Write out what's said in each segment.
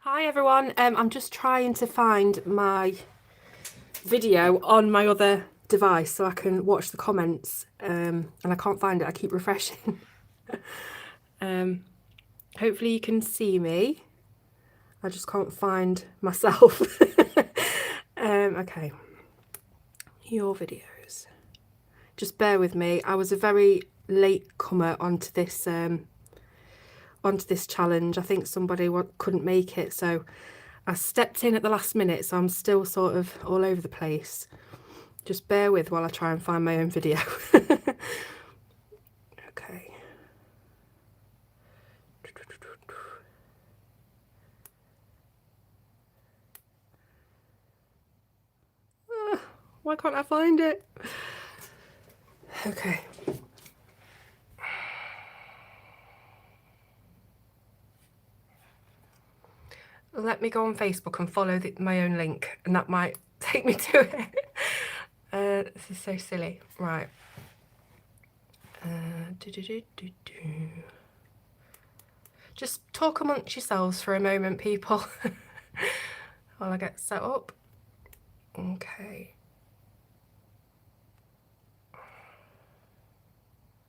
Hi everyone, I'm just trying to find my video on my other device so I can watch the comments, and I can't find it. I keep refreshing. Hopefully you can see me. I just can't find myself. Okay, your videos. Just bear with me. I was a very late comer onto this challenge. I think somebody couldn't make it, so I stepped in at the last minute, so I'm still sort of all over the place. Just bear with while I try and find my own video. Okay. Why can't I find it? Okay. Let me go on Facebook and follow my own link, and that might take me to it. This is so silly. Right. Just talk amongst yourselves for a moment, people, while I get set up. Okay.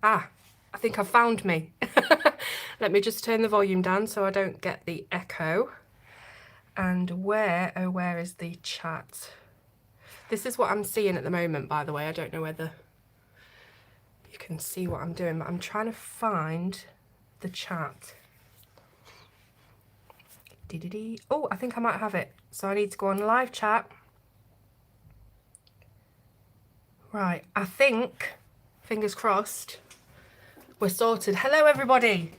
Ah, I think I've found me. Let me just turn the volume down so I don't get the echo. And where is the chat? This is what I'm seeing at the moment, by the way. I don't know whether you can see what I'm doing, but I'm trying to find the chat. Oh, I think I might have it. So I need to go on live chat. Right, I think, fingers crossed, we're sorted. Hello, everybody.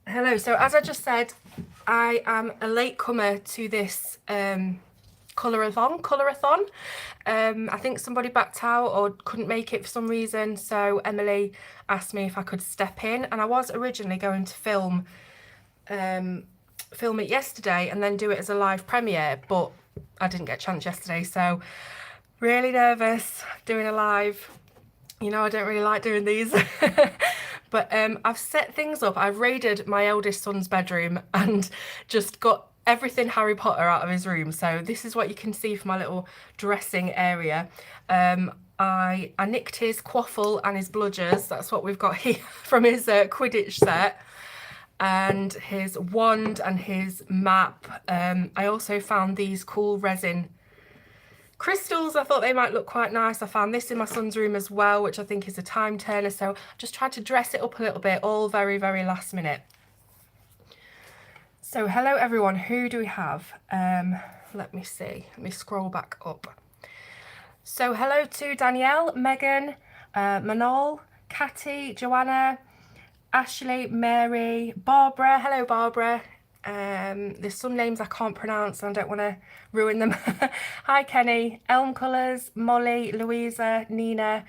Hello. So as I just said, I am a late comer to this Potter-a-thon. I think somebody backed out or couldn't make it for some reason, so Emily asked me if I could step in, and I was originally going to film it yesterday and then do it as a live premiere, but I didn't get a chance yesterday, so really nervous doing a live. You know, I don't really like doing these. But I've set things up. I've raided my eldest son's bedroom and just got everything Harry Potter out of his room. So this is what you can see for my little dressing area. I nicked his quaffle and his bludgers. That's what we've got here from his Quidditch set. And his wand and his map. I also found these cool resin crystals. I thought they might look quite nice. I found this in my son's room as well, which I think is a time turner. So just tried to dress it up a little bit, all very, very last minute. So hello everyone, who do we have? Let me see, let me scroll back up. So hello to Danielle, Megan, Manol, Catty, Joanna, Ashley, Mary, Barbara. Hello Barbara. There's some names I can't pronounce and I don't want to ruin them. Hi Kenny, Elm Colours, Molly, Louisa, Nina,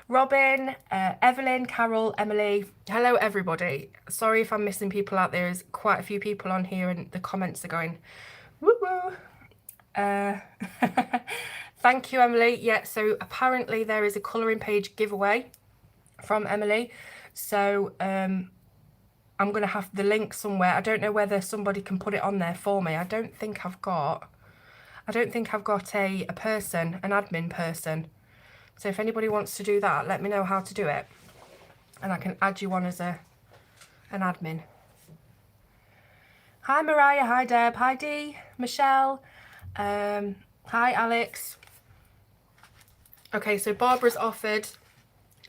Robin, Evelyn, Carol, Emily. Hello everybody. Sorry if I'm missing people out. There's quite a few people on here and the comments are going woo woo. Thank you Emily. Yeah, so apparently there is a colouring page giveaway from Emily. So I'm going to have the link somewhere. I don't know whether somebody can put it on there for me. I don't think I've got a person, an admin person. So if anybody wants to do that, let me know how to do it. And I can add you on as an admin. Hi Mariah, hi Deb, hi Dee, Michelle, hi Alex. Okay, so Barbara's offered.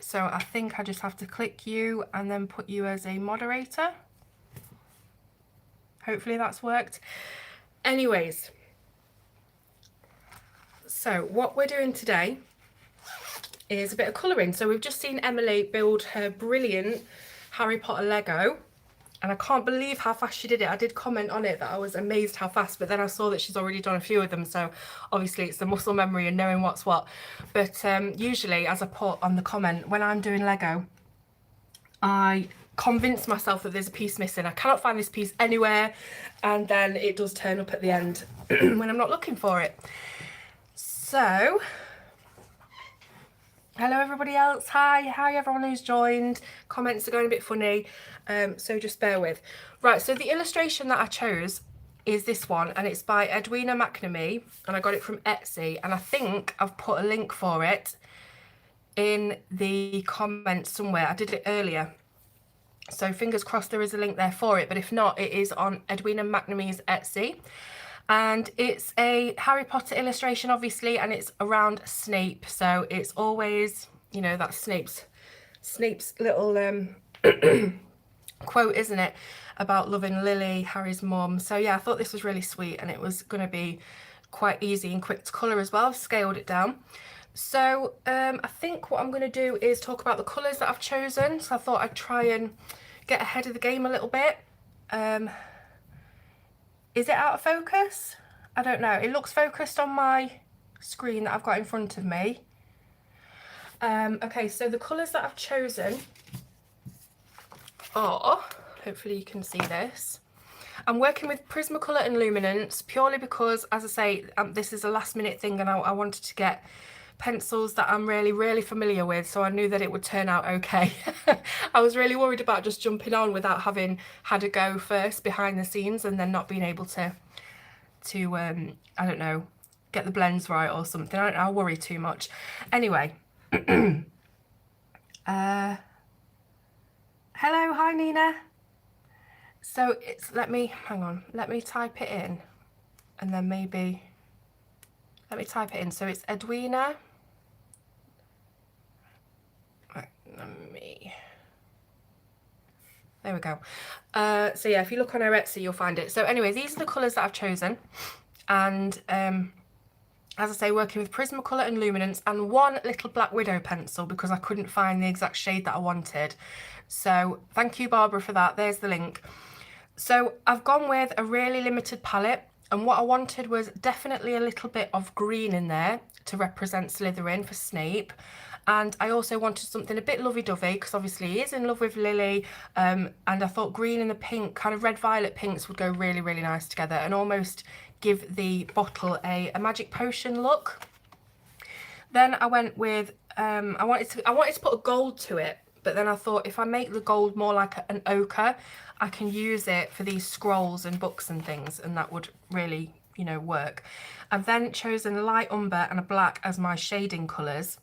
So I think I just have to click you and then put you as a moderator. Hopefully that's worked. Anyways, so what we're doing today is a bit of colouring. So we've just seen Emily build her brilliant Harry Potter Lego. And I can't believe how fast she did it. I did comment on it that I was amazed how fast, but then I saw that she's already done a few of them. So obviously it's the muscle memory and knowing what's what. But usually, as I put on the comment, when I'm doing Lego, I convince myself that there's a piece missing. I cannot find this piece anywhere. And then it does turn up at the end when I'm not looking for it. So Hello everybody else. Hi everyone who's joined. Comments are going a bit funny, so just bear with. Right, so the illustration that I chose is this one, and it's by Edwina McNamee, and I got it from Etsy, and I think I've put a link for it in the comments somewhere. I did it earlier, so fingers crossed there is a link there for it, but if not, it is on Edwina McNamee's Etsy. And it's a Harry Potter illustration, obviously, and it's around Snape, so it's always, you know, that's Snape's little quote, isn't it, about loving Lily, Harry's mum. So yeah, I thought this was really sweet, and it was going to be quite easy and quick to colour as well. I've scaled it down. So I think what I'm going to do is talk about the colours that I've chosen. So I thought I'd try and get ahead of the game a little bit. Is it out of focus? I don't know. It looks focused on my screen that I've got in front of me. Okay, so the colours that I've chosen are, hopefully you can see this. I'm working with Prismacolor and Luminance purely because, as I say, this is a last minute thing, and I wanted to get pencils that I'm really familiar with, so I knew that it would turn out okay. I was really worried about just jumping on without having had a go first behind the scenes and then not being able to I don't know, get the blends right or something. I worry too much. Anyway, hello, hi Nina. So it's, let me type it in, and then maybe, let me type it in. So it's Edwina. Right, there we go. So yeah, if you look on her Etsy, you'll find it. So anyway, these are the colours that I've chosen. And as I say, working with Prismacolor and Luminance, and one little Black Widow pencil because I couldn't find the exact shade that I wanted. So thank you, Barbara, for that. There's the link. So I've gone with a really limited palette, and what I wanted was definitely a little bit of green in there to represent Slytherin for Snape. And I also wanted something a bit lovey-dovey because obviously he is in love with Lily, and I thought green and the pink, kind of red-violet pinks, would go really nice together and almost give the bottle a magic potion look. Then I went with, I wanted to put a gold to it, but then I thought if I make the gold more like an ochre, I can use it for these scrolls and books and things, and that would really, you know, work. I've then chosen a light umber and a black as my shading colours.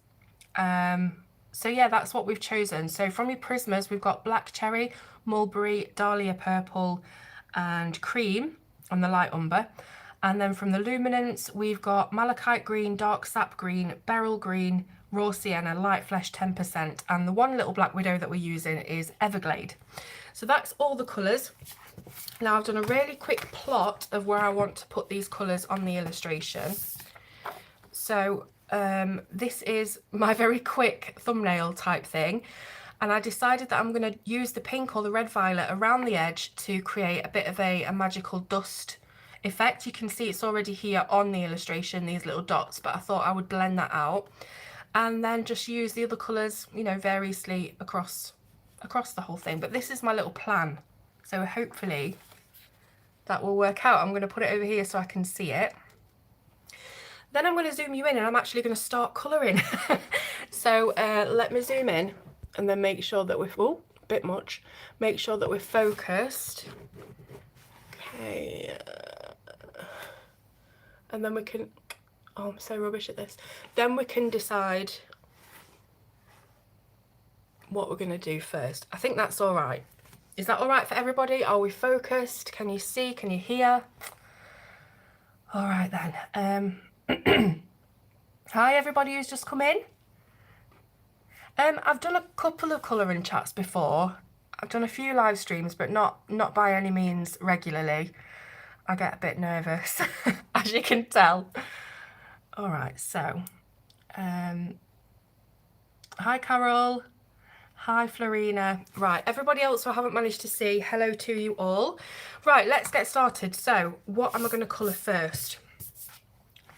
So yeah, that's what we've chosen. So from your Prismas, we've got Black Cherry, Mulberry, Dahlia Purple and Cream on the light umber. And then from the Luminance, we've got Malachite Green, Dark Sap Green, Beryl Green, Raw Sienna, Light Flesh 10%. And the one little Black Widow that we're using is Everglade. So that's all the colours. Now I've done a really quick plot of where I want to put these colours on the illustration. So this is my very quick thumbnail type thing, and I decided that I'm going to use the pink or the red violet around the edge to create a bit of a magical dust effect. You can see it's already here on the illustration, these little dots, but I thought I would blend that out and then just use the other colours, you know, variously across the whole thing. But this is my little plan, so hopefully that will work out. I'm going to put it over here so I can see it. Then I'm going to zoom you in, and I'm actually going to start colouring. So let me zoom in and then make sure that we're, oh, a bit much, make sure that we're focused. Okay. And then we can, oh, I'm so rubbish at this. Then we can decide what we're going to do first. I think that's all right. Is that all right for everybody? Are we focused? Can you see? Can you hear? All right then. Hi everybody who's just come in. I've done a couple of colouring chats before. I've done a few live streams, but not by any means regularly. I get a bit nervous, as you can tell. All right, so hi Carol, hi Florina. Right, everybody else who I haven't managed to see, hello to you all. Right, let's get started. So what am I going to colour first?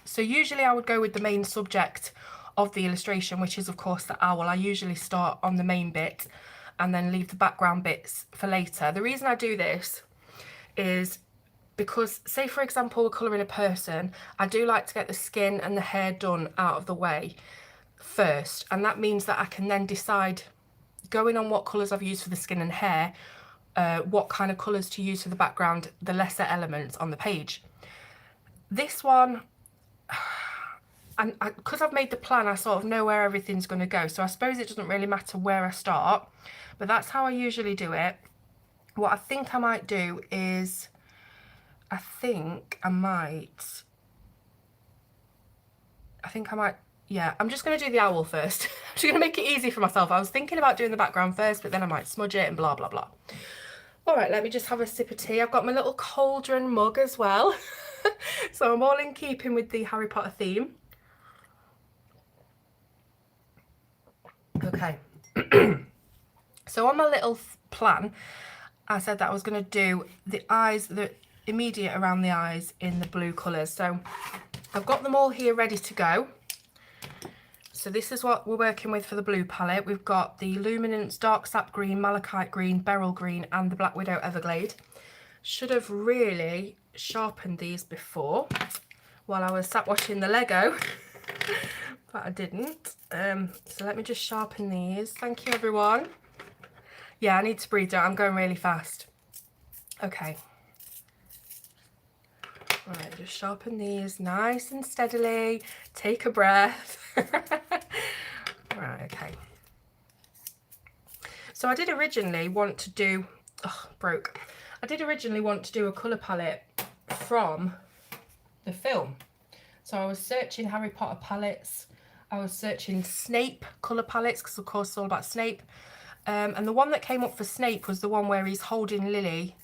So usually I would go with the main subject of the illustration, which is of course the owl. I usually start on the main bit and then leave the background bits for later. The reason I do this is because, say for example, we're colouring a person, I do like to get the skin and the hair done out of the way. first, and that means that I can then decide, going on what colours I've used for the skin and hair, what kind of colours to use for the background, the lesser elements on the page. This one, and because I've made the plan, I sort of know where everything's going to go, so I suppose it doesn't really matter where I start, but that's how I usually do it. What I think I might do is, I think I might, yeah, I'm just going to do the owl first. I'm just going to make it easy for myself. I was thinking about doing the background first, but then I might smudge it and blah, blah, blah. All right, let me just have a sip of tea. I've got my little cauldron mug as well. So I'm all in keeping with the Harry Potter theme. Okay. So on my little plan, I said that I was going to do the eyes, the immediate around the eyes in the blue colours. So I've got them all here ready to go. So this is what we're working with for the blue palette. We've got the Luminance Dark Sap Green, Malachite Green, Beryl Green and the Black Widow Everglade. Should have really sharpened these before while I was sat watching the Lego, but I didn't. So let me just sharpen these. Thank you, everyone. Yeah, I need to breathe down. I'm going really fast. Okay. Right, just sharpen these nice and steadily. Take a breath. Right, okay. So I did originally want to do, I did originally want to do a colour palette from the film. So I was searching Harry Potter palettes. I was searching Snape colour palettes, because of course it's all about Snape. And the one that came up for Snape was the one where he's holding Lily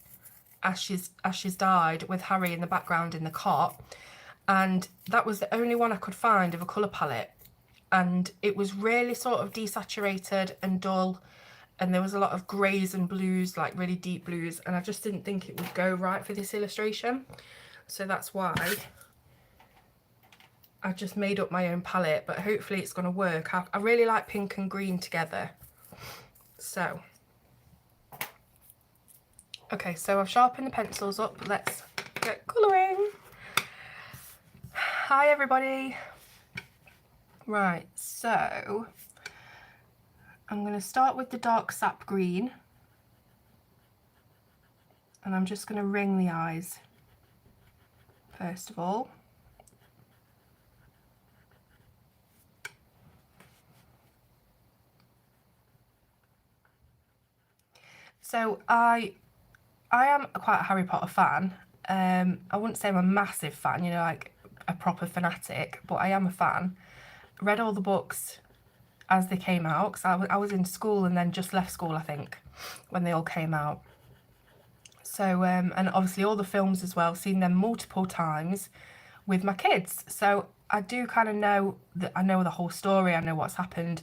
as she's died, with Harry in the background in the cot, and that was the only one I could find of a colour palette, and it was really sort of desaturated and dull, and there was a lot of greys and blues, like really deep blues, and I just didn't think it would go right for this illustration. So that's why I just made up my own palette, but hopefully it's going to work. I really like pink and green together. So okay, so I've sharpened the pencils up. Let's get colouring. Hi, everybody. Right, so I'm going to start with the dark sap green. And I'm just going to ring the eyes, first of all. So I am quite a Harry Potter fan. I wouldn't say I'm a massive fan, you know, like a proper fanatic, but I am a fan. Read all the books as they came out, because I was in school and then just left school, I think, when they all came out. So, and obviously all the films as well, seen them multiple times with my kids. So I do kind of know that I know the whole story, I know what's happened.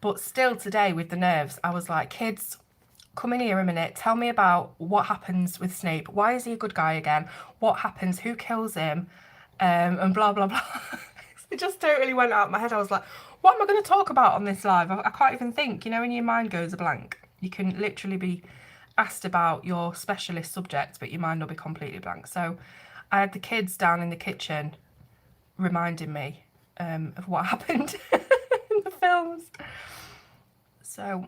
But still today with the nerves, I was like, kids, come in here a minute, tell me about what happens with Snape. Why is he a good guy again? What happens? Who kills him? And blah, blah, blah. It just totally went out of my head. I was like, what am I going to talk about on this live? I can't even think. You know, when your mind goes a blank, you can literally be asked about your specialist subject, but your mind will be completely blank. So I had the kids down in the kitchen reminding me of what happened in the films. So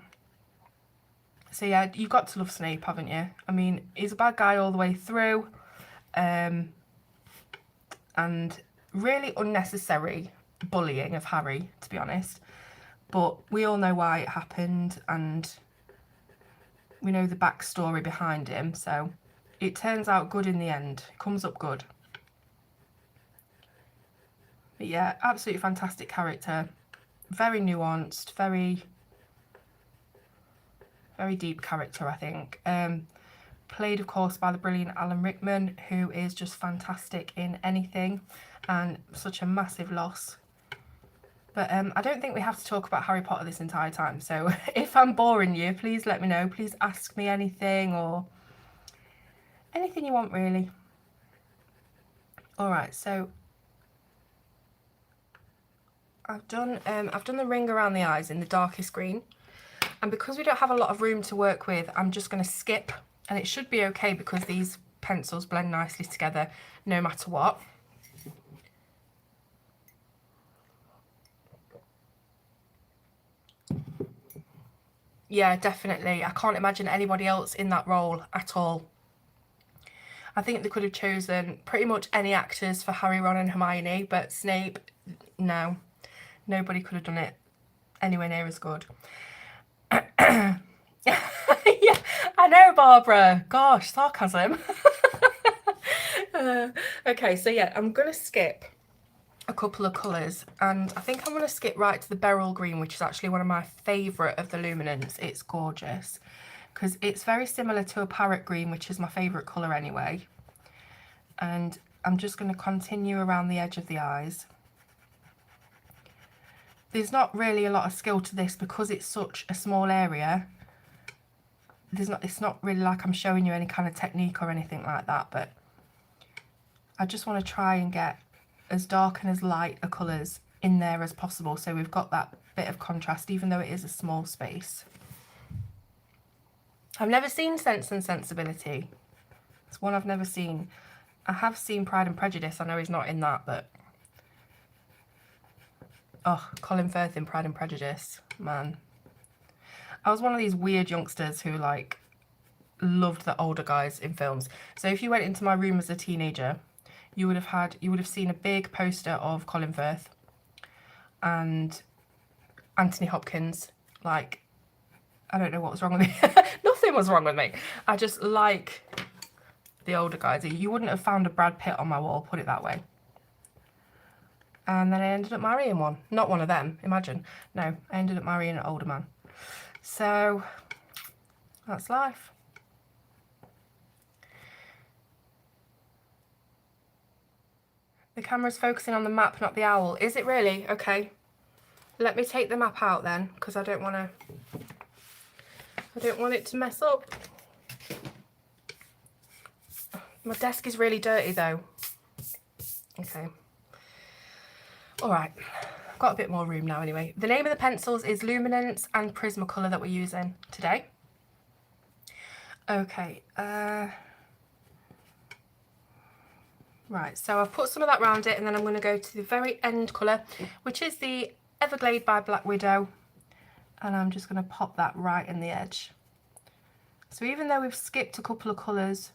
yeah, you've got to love Snape, haven't you? I mean, he's a bad guy all the way through, and really unnecessary bullying of Harry, to be honest. But we all know why it happened, and we know the backstory behind him, so it turns out good in the end. It comes up good. But yeah, absolutely fantastic character. Very nuanced, very deep character, I think. Played, of course, by the brilliant Alan Rickman, who is just fantastic in anything, and such a massive loss. But I don't think we have to talk about Harry Potter this entire time, so if I'm boring you, please let me know. Please ask me anything, or anything you want, really. Alright, so I've done the ring around the eyes in the darkest green. And because we don't have a lot of room to work with, I'm just going to skip, and it should be okay because these pencils blend nicely together no matter what. Yeah, definitely. I can't imagine anybody else in that role at all. I think they could have chosen pretty much any actors for Harry, Ron and Hermione, but Snape, no. Nobody could have done it anywhere near as good. Yeah, I know, Barbara. Gosh, sarcasm. Okay, so yeah, I'm going to skip a couple of colours, and I think I'm going to skip right to the Beryl Green, which is actually one of my favourite of the luminants. It's gorgeous because it's very similar to a Parrot Green, which is my favourite colour anyway. And I'm just going to continue around the edge of the eyes. There's not really a lot of skill to this because it's such a small area. It's not really like I'm showing you any kind of technique or anything like that, but I just want to try and get as dark and as light a colours in there as possible, so we've got that bit of contrast even though it is a small space. I've never seen Sense and Sensibility. It's one I've never seen. I have seen Pride and Prejudice. I know he's not in that, but oh, Colin Firth in Pride and Prejudice, man. I was one of these weird youngsters who like loved the older guys in films. So if you went into my room as a teenager, you would have seen a big poster of Colin Firth and Anthony Hopkins. Like, I don't know what was wrong with me. Nothing was wrong with me. I just like the older guys. You wouldn't have found a Brad Pitt on my wall, put it that way. And then I ended up marrying one. Not one of them, imagine. No, I ended up marrying an older man. So, that's life. The camera's focusing on the map, not the owl. Is it really? Okay. Let me take the map out then, because I don't want it to mess up. My desk is really dirty though. Okay. Alright. I've got a bit more room now anyway. The name of the pencils is Luminance and Prismacolor that we're using today. Okay. Right, so I've put some of that around it, and then I'm going to go to the very end colour, which is the Everglade by Black Widow, and I'm just going to pop that right in the edge. So even though we've skipped a couple of colours,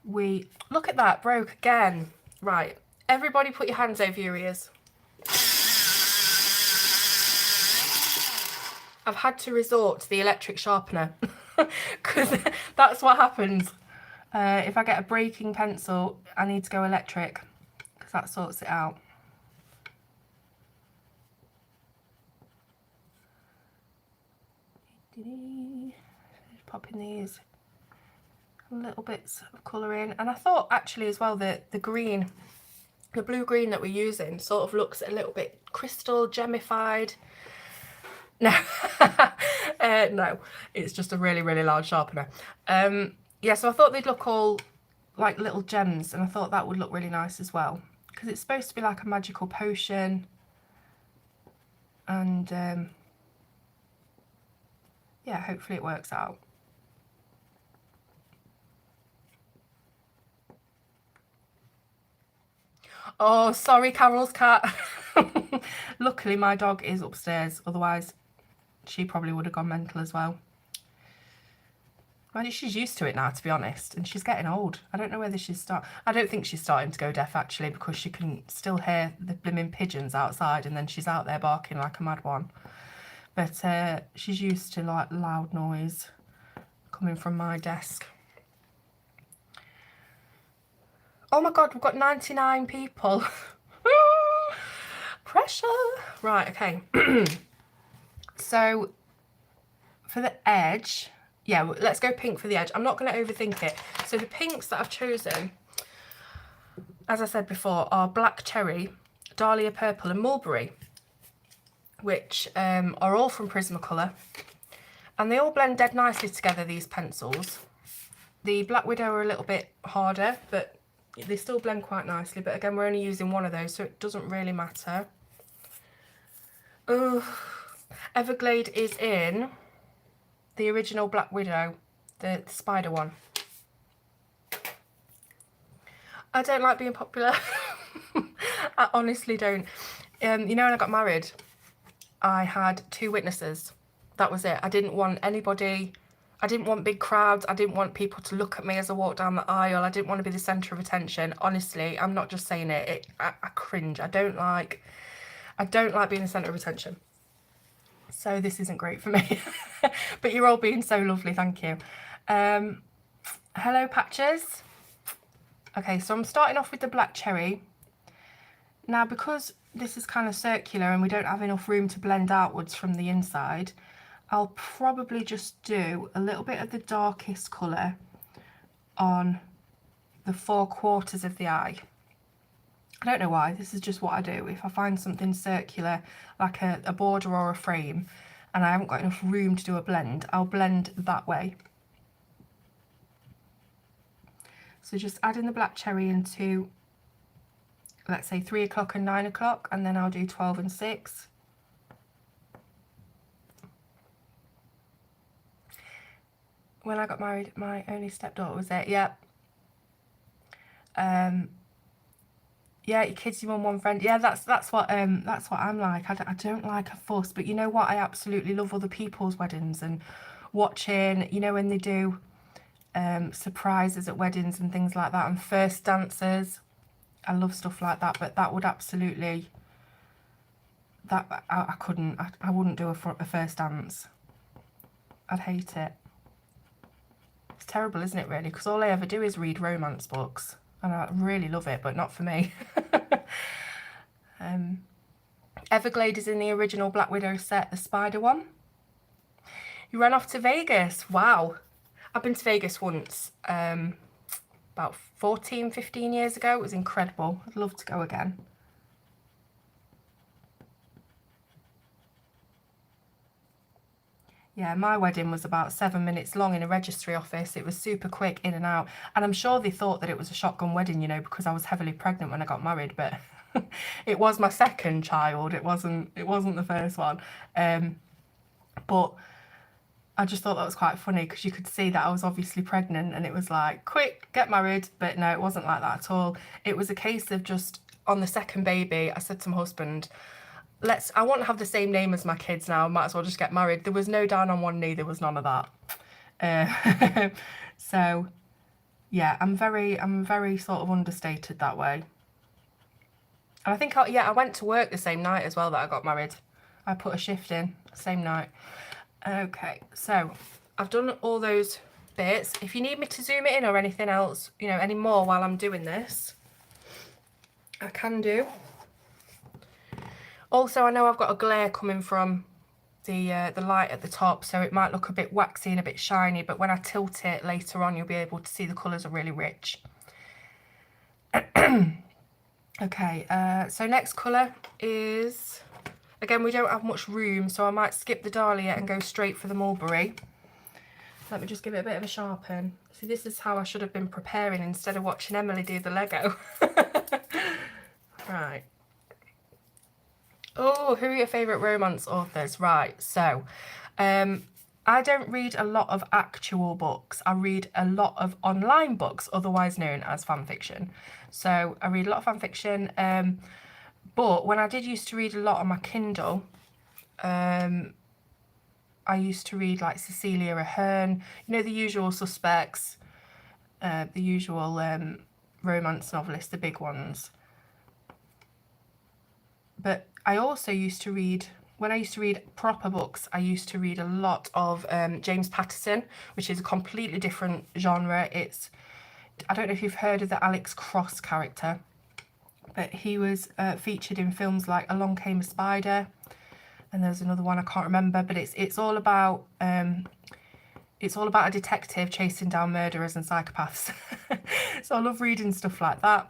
look at that, broke again. Right, everybody put your hands over your ears. I've had to resort to the electric sharpener because that's what happens. If I get a breaking pencil, I need to go electric because that sorts it out. Just popping these little bits of colour in. And I thought actually as well that the blue green that we're using sort of looks a little bit crystal gemmified. No, no, it's just a really, really large sharpener. Yeah, so I thought they'd look all like little gems, and I thought that would look really nice as well because it's supposed to be like a magical potion. And yeah, hopefully it works out. Oh, sorry, Carol's cat. Luckily my dog is upstairs, otherwise she probably would have gone mental as well. Well, she's used to it now, to be honest, and she's getting old. I don't know whether I don't think she's starting to go deaf, actually, because she can still hear the blimmin' pigeons outside, and then she's out there barking like a mad one. But she's used to, like, loud noise coming from my desk. Oh my God, we've got 99 people. Pressure. Right, okay. So, for the edge... yeah, let's go pink for the edge. I'm not going to overthink it. So the pinks that I've chosen, as I said before, are Black Cherry, Dahlia Purple and Mulberry, which are all from Prismacolor. And they all blend dead nicely together, these pencils. The Black Widow are a little bit harder, but they still blend quite nicely. But again, we're only using one of those, so it doesn't really matter. Oh, Everglade is in... the original Black Widow, the spider one. I don't like being popular. I honestly don't. You know, when I got married, I had 2 witnesses That was it. I didn't want anybody, I didn't want big crowds. I didn't want people to look at me as I walked down the aisle. I didn't want to be the centre of attention. Honestly, I'm not just saying it. I cringe. I don't like being the centre of attention. So this isn't great for me. But you're all being so lovely, thank you. Hello, Patches. Okay, so I'm starting off with the black cherry. Now, because this is kind of circular and we don't have enough room to blend outwards from the inside, I'll probably just do a little bit of the darkest colour on the 4/4 of the eye. I don't know why, this is just what I do. If I find something circular, like a border or a frame, and I haven't got enough room to do a blend, I'll blend that way. So just adding the black cherry into, let's say 3 o'clock and 9 o'clock, and then I'll do 12 and 6. When I got married, my only stepdaughter was it, yeah. Yeah, your kids, your mum, one friend. Yeah, that's what I'm like. I don't like a fuss, but you know what? I absolutely love other people's weddings and watching, you know, when they do surprises at weddings and things like that, and first dances. I love stuff like that, but that would absolutely, I couldn't, I wouldn't do a first dance. I'd hate it. It's terrible, isn't it, really? Because all I ever do is read romance books, and I really love it, but not for me. Everglade is in the original Black Widow set, the spider one. You ran off to Vegas. Wow. I've been to Vegas once, about 14, 15 years ago. It was incredible. I'd love to go again. Yeah, my wedding was about 7 minutes long in a registry office. It was super quick, in and out. And I'm sure they thought that it was a shotgun wedding, you know, because I was heavily pregnant when I got married, but it was my second child. It wasn't the first one. But I just thought that was quite funny because you could see that I was obviously pregnant, and it was like, quick, get married. But no, it wasn't like that at all. It was a case of just on the second baby, I said to my husband, I want to have the same name as my kids now, might as well just get married. There was no down on one knee, there was none of that. So yeah, I'm very sort of understated that way. And I think I went to work the same night as well that I got married. I put a shift in same night. Okay, so I've done all those bits. If you need me to zoom it in or anything else, you know, any more while I'm doing this, I can do. Also, I know I've got a glare coming from the light at the top, so it might look a bit waxy and a bit shiny, but when I tilt it later on, you'll be able to see the colours are really rich. Okay, so next colour is, again, we don't have much room, so I might skip the Dahlia and go straight for the Mulberry. Let me just give it a bit of a sharpen. See, this is how I should have been preparing instead of watching Emily do the Lego. Right. Oh, who are your favourite romance authors? Right, so I don't read a lot of actual books. I read a lot of online books, otherwise known as fan fiction. So I read a lot of fan fiction, but when I did used to read a lot on my Kindle, I used to read like Cecilia Ahern, you know, the usual suspects, the usual romance novelists, the big ones. But I also used to read, when I used to read proper books, I used to read a lot of James Patterson, which is a completely different genre. It's, I don't know if you've heard of the Alex Cross character, but he was featured in films like Along Came a Spider, and there's another one I can't remember, but it's all about a detective chasing down murderers and psychopaths. So I love reading stuff like that.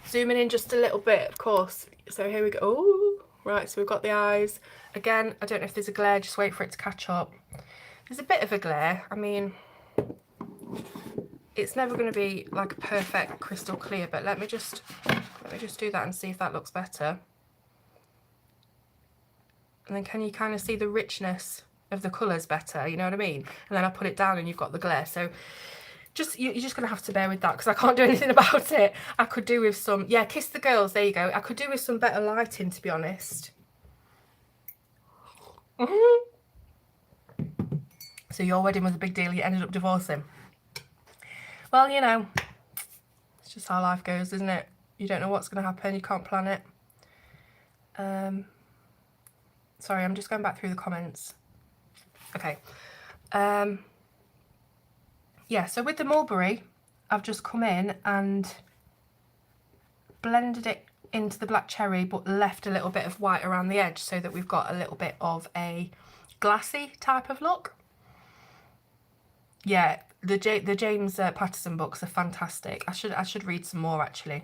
Zooming in just a little bit, of course. So here we go. Oh, right, so we've got the eyes. Again, I don't know if there's a glare, just wait for it to catch up. There's a bit of a glare. I mean, it's never going to be like a perfect crystal clear, but let me just do that and see if that looks better. And then can you kind of see the richness of the colours better, you know what I mean? And then I put it down and you've got the glare. So you're just going to have to bear with that because I can't do anything about it. I could do with some, yeah, Kiss the Girls, there you go. I could do with some better lighting, to be honest. So your wedding was a big deal, you ended up divorcing. Well, you know, it's just how life goes, isn't it? You don't know what's going to happen, you can't plan it. Sorry, I'm just going back through the comments. Okay. Yeah, so with the Mulberry, I've just come in and blended it into the black cherry, but left a little bit of white around the edge so that we've got a little bit of a glassy type of look. Yeah, the James Patterson books are fantastic. I should read some more actually.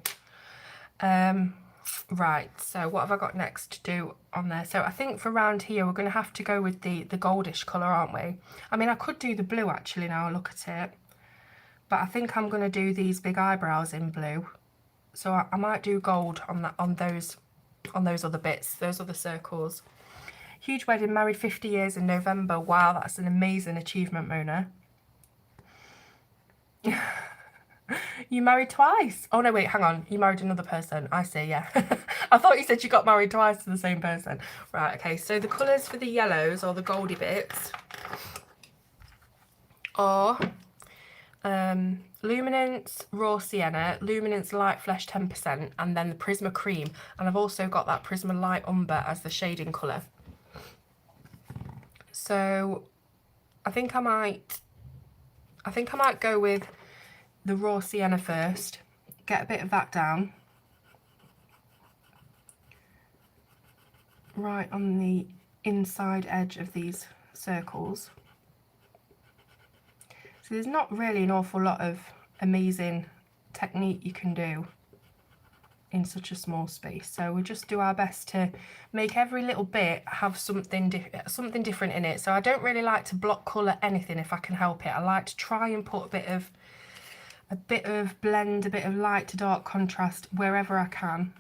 Right, so what have I got next to do on there? So I think for around here we're going to have to go with the goldish colour, aren't we? I mean, I could do the blue actually now I look at it, but I think I'm going to do these big eyebrows in blue. So I might do gold on those other bits, those other circles. Huge wedding, married 50 years in November. Wow, that's an amazing achievement, Mona. You married twice? Oh no, wait, hang on. You married another person. I see, yeah. I thought you said you got married twice to the same person. Right, okay, so the colours for the yellows, or the goldy bits, are Luminance Raw Sienna, Luminance Light Flesh 10%, and then the Prisma Cream. And I've also got that Prisma Light Umber as the shading colour. So I think I might go with the Raw Sienna first, get a bit of that down. Right on the inside edge of these circles. So there's not really an awful lot of amazing technique you can do in such a small space. So we'll just do our best to make every little bit have something different in it. So I don't really like to block colour anything if I can help it. I like to try and put a bit of blend, a bit of light to dark contrast wherever I can.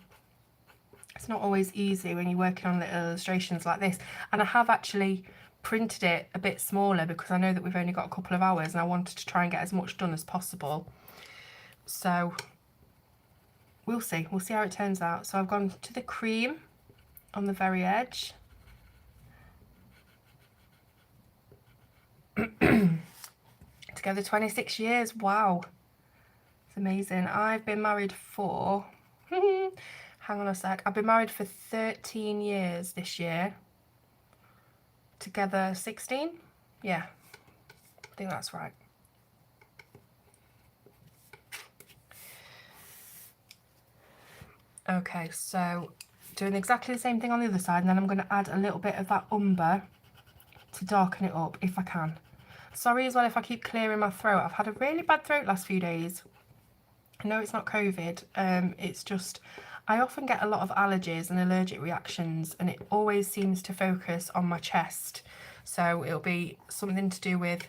It's not always easy when you're working on little illustrations like this. And I have actually printed it a bit smaller because I know that we've only got a couple of hours and I wanted to try and get as much done as possible. So we'll see how it turns out. So I've gone to the cream on the very edge. Together 26 years, wow. It's amazing. I've been married for, hang on a sec, I've been married for 13 years this year. Together 16? Yeah, I think that's right. Okay, so doing exactly the same thing on the other side, and then I'm going to add a little bit of that umber to darken it up if I can. Sorry as well if I keep clearing my throat. I've had a really bad throat last few days. I know it's not COVID, it's just I often get a lot of allergies and allergic reactions, and it always seems to focus on my chest. So it'll be something to do with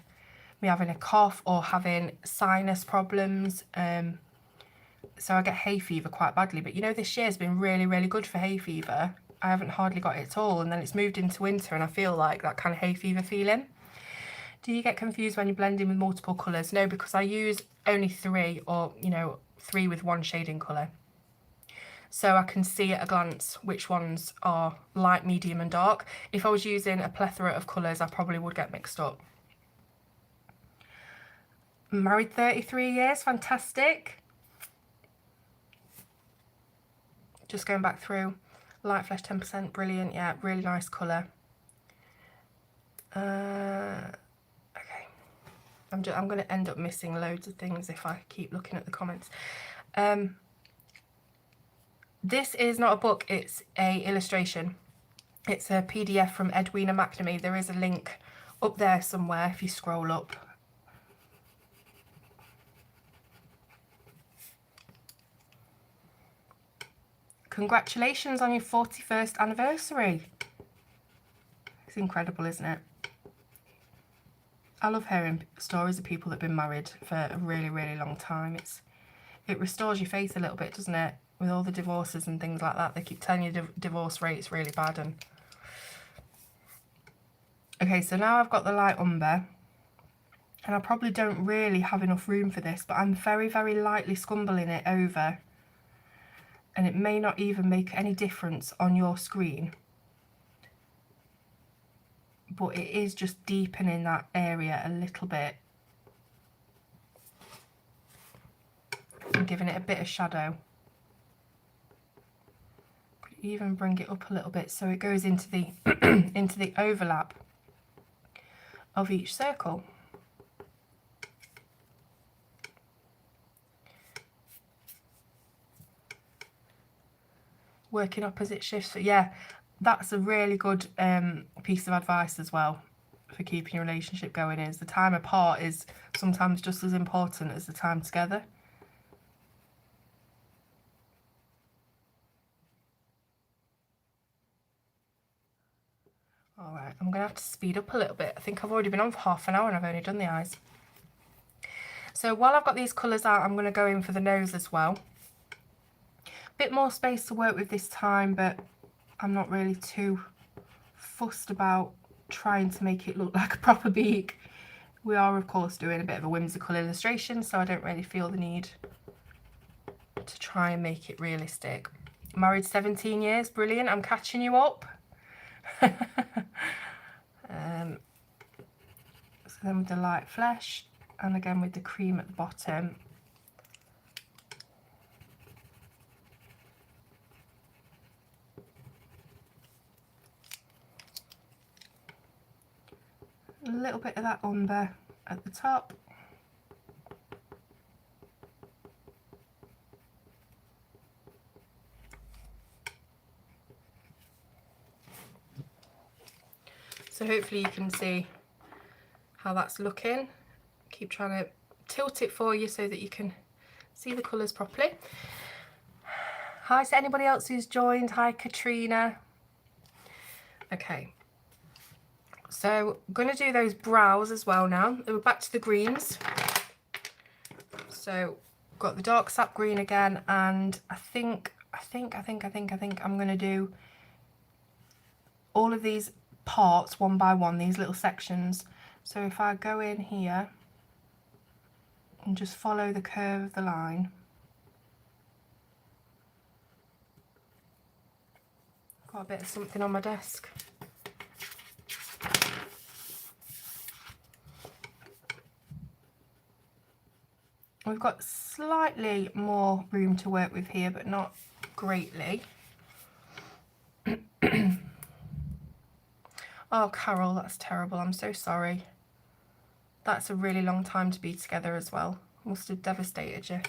me having a cough or having sinus problems. So I get hay fever quite badly, but you know, this year's been really, really good for hay fever. I haven't hardly got it at all, and then it's moved into winter and I feel like that kind of hay fever feeling. Do you get confused when you're blending with multiple colours? No, because I use only 3, or, you know, 3 with 1 shading colour. So I can see at a glance which ones are light, medium and dark. If I was using a plethora of colours, I probably would get mixed up. Married 33 years, fantastic. Just going back through, light flesh 10%, brilliant, yeah, really nice colour. Okay, I'm going to end up missing loads of things if I keep looking at the comments. This is not a book, it's a illustration. It's a PDF from Edwina McNamee. There is a link up there somewhere if you scroll up. Congratulations on your 41st anniversary. It's incredible, isn't it? I love hearing stories of people that have been married for a really, really long time. It restores your faith a little bit, doesn't it? With all the divorces and things like that. They keep telling you the divorce rate's really bad. And okay, so now I've got the light umber. And I probably don't really have enough room for this, but I'm very, very lightly scumbling it over. And it may not even make any difference on your screen. but it is just deepening that area a little bit and giving it a bit of shadow. Even bring it up a little bit so it goes into the into the overlap of each circle. Working opposite shifts. Yeah, that's a really good piece of advice as well for keeping your relationship going, is the time apart is sometimes just as important as the time together. Alright, I'm going to have to speed up a little bit. I think I've already been on for half an hour and I've only done the eyes. So while I've got these colours out, I'm going to go in for the nose as well. Bit more space to work with this time, but I'm not really too fussed about trying to make it look like a proper beak. We are of course doing a bit of a whimsical illustration, so I don't really feel the need to try and make it realistic. Married 17 years, brilliant, I'm catching you up. So then with the light flesh, and again with the cream at the bottom, a little bit of that umber at the top, so hopefully you can see how that's looking. Keep trying to tilt it for you so that you can see the colours properly. Hi to anybody else who's joined. Hi Katrina. Okay, so I'm going to do those brows as well now. We're back to the greens. So got the dark sap green again, and I think I'm going to do all of these parts one by one, these little sections. So if I go in here and just follow the curve of the line, got a bit of something on my desk. We've got slightly more room to work with here, but not greatly. Oh, Carol, that's terrible. I'm so sorry. That's a really long time to be together as well. Must have devastated you.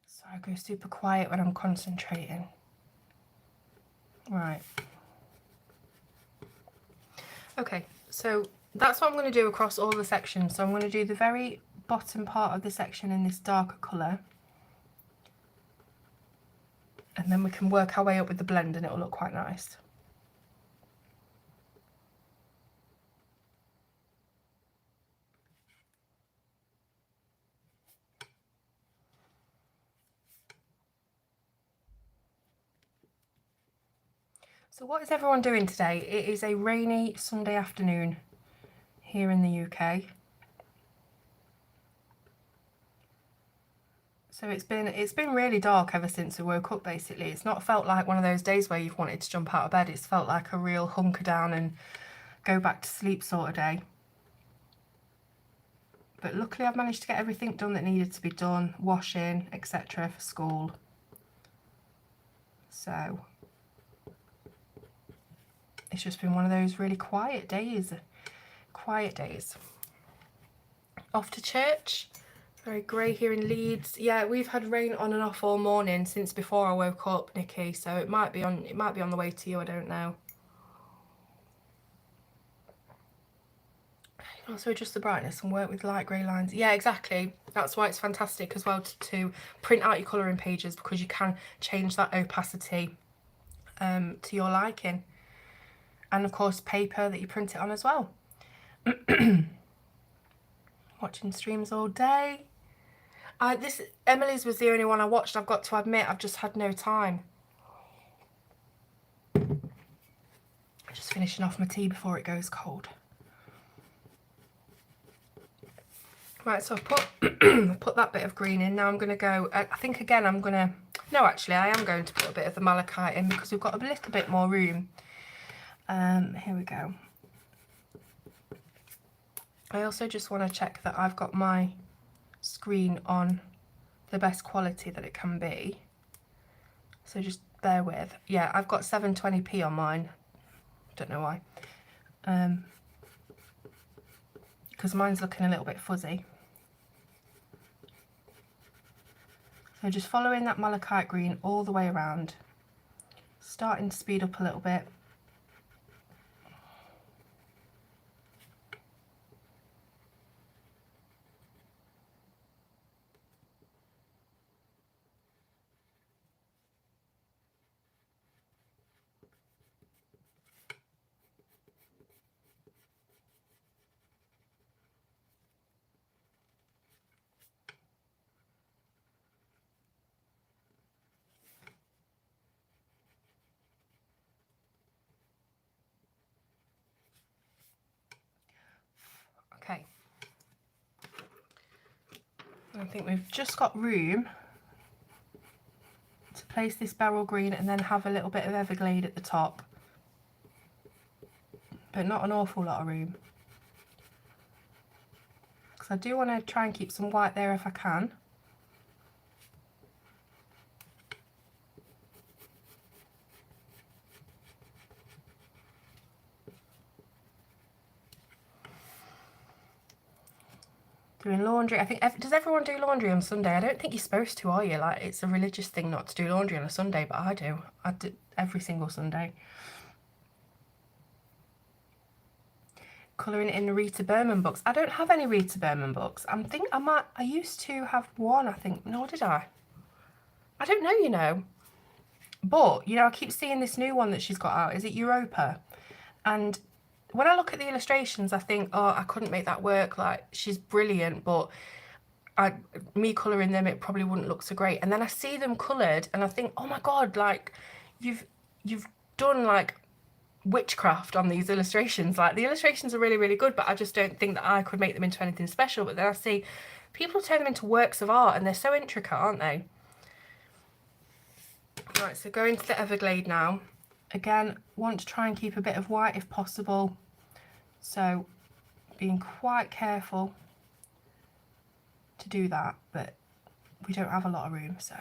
So I go super quiet when I'm concentrating. Right. Okay, so that's what I'm going to do across all the sections. So I'm going to do the very bottom part of the section in this darker colour. And then we can work our way up with the blend and it will look quite nice. So what is everyone doing today? It is a rainy Sunday afternoon here in the UK. So it's been really dark ever since we woke up basically. It's not felt like one of those days where you've wanted to jump out of bed. It's felt like a real hunker down and go back to sleep sort of day. But luckily I've managed to get everything done that needed to be done, washing, etc. for school. So it's just been one of those really quiet days. Off to church. Very grey here in Leeds. Yeah, we've had rain on and off all morning since before I woke up, Nikki. So it might be on the way to you. I don't know. Also adjust the brightness and work with light grey lines. Yeah, exactly. That's why it's fantastic as well to print out your colouring pages, because you can change that opacity to your liking. And of course paper that you print it on as well. Watching streams all day. Emily's was the only one I watched. I've got to admit, I've just had no time. Just finishing off my tea before it goes cold. Right, so I've put that bit of green in. Now I'm going to go, I think again I'm going to, no actually I am going to put a bit of the malachite in because we've got a little bit more room. Here we go. I also just want to check that I've got my screen on the best quality that it can be. So just bear with. Yeah, I've got 720p on mine. Don't know why. Because mine's looking a little bit fuzzy. So just following that malachite green all the way around. Starting to speed up a little bit. Okay. I think we've just got room to place this Beryl Green and then have a little bit of Everglade at the top. But not an awful lot of room. Because I do want to try and keep some white there if I can. Doing laundry. I think, does everyone do laundry on Sunday? I don't think you're supposed to, are you? Like, it's a religious thing not to do laundry on a Sunday, but I do. I do every single Sunday. Colouring in the Rita Berman books. I don't have any Rita Berman books. I used to have one, I think. No, did I? I don't know, you know. But, you know, I keep seeing this new one that she's got out. Is it Europa? And when I look at the illustrations, I think, oh, I couldn't make that work. Like, she's brilliant, but me colouring them, it probably wouldn't look so great. And then I see them coloured and I think, oh my God, like, you've done, like, witchcraft on these illustrations. Like, the illustrations are really, really good, but I just don't think that I could make them into anything special. But then I see people turn them into works of art and they're so intricate, aren't they? Right, so going to the Everglade now. Again, want to try and keep a bit of white if possible. So being quite careful to do that, but we don't have a lot of room, so.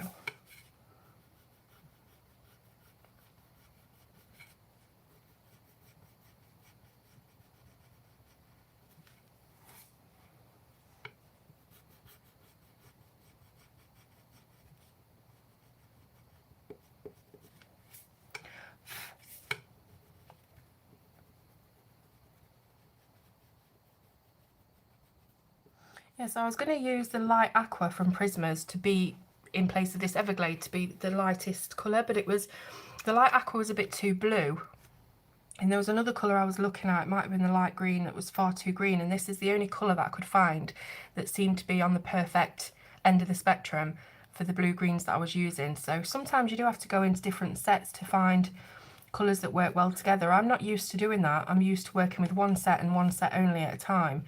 Yes, I was going to use the light aqua from Prismas to be in place of this Everglade to be the lightest colour, but the light aqua was a bit too blue. And there was another colour I was looking at, it might have been the light green, that was far too green, and this is the only colour that I could find that seemed to be on the perfect end of the spectrum for the blue greens that I was using. So sometimes you do have to go into different sets to find colours that work well together. I'm not used to doing that. I'm used to working with one set and one set only at a time.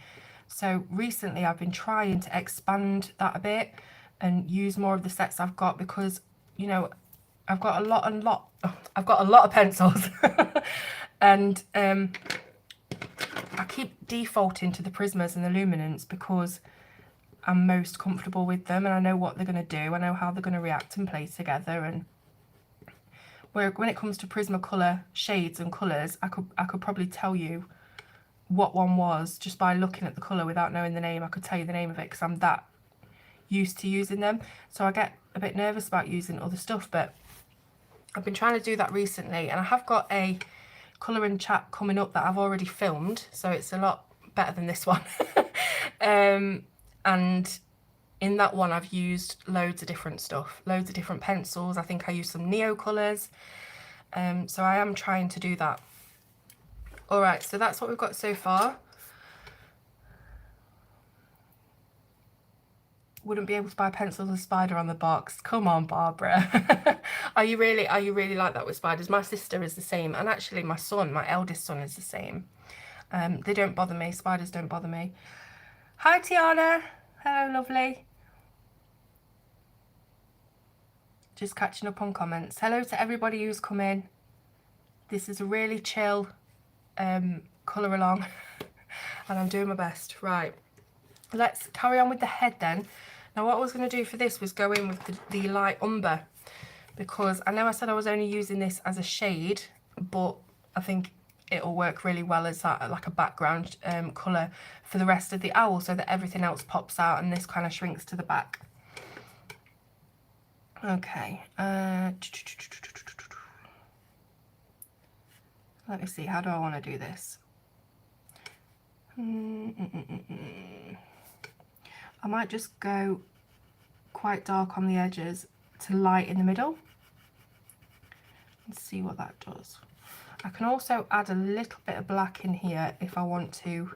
So recently I've been trying to expand that a bit and use more of the sets I've got because, you know, I've got a lot of pencils and I keep defaulting to the Prismas and the Luminants because I'm most comfortable with them and I know what they're going to do. I know how they're going to react and play together. And when it comes to Prismacolor shades and colours, I could probably tell you what one was just by looking at the colour without knowing the name. I could tell you the name of it because I'm that used to using them. So I get a bit nervous about using other stuff, but I've been trying to do that recently, and I have got a colouring chat coming up that I've already filmed, so it's a lot better than this one. And in that one I've used loads of different stuff, loads of different pencils. I think I used some Neo colours, so I am trying to do that. Alright, so that's what we've got so far. wouldn't be able to buy pencils with spider on the box. Come on, Barbara. Are you really like that with spiders? My sister is the same, and actually my son, my eldest son, is the same. They don't bother me. Spiders don't bother me. Hi, Tiana. Hello, lovely. Just catching up on comments. Hello to everybody who's come in. This is a really chill colour along, and I'm doing my best. Right, let's carry on with the head then. Now what I was going to do for this was go in with the light umber, because I know I said I was only using this as a shade, but I think it'll work really well as that, like a background colour for the rest of the owl, so that everything else pops out and this kind of shrinks to the back. Okay, let me see, how do I want to do this? I might just go quite dark on the edges to light in the middle and see what that does. I can also add a little bit of black in here if I want to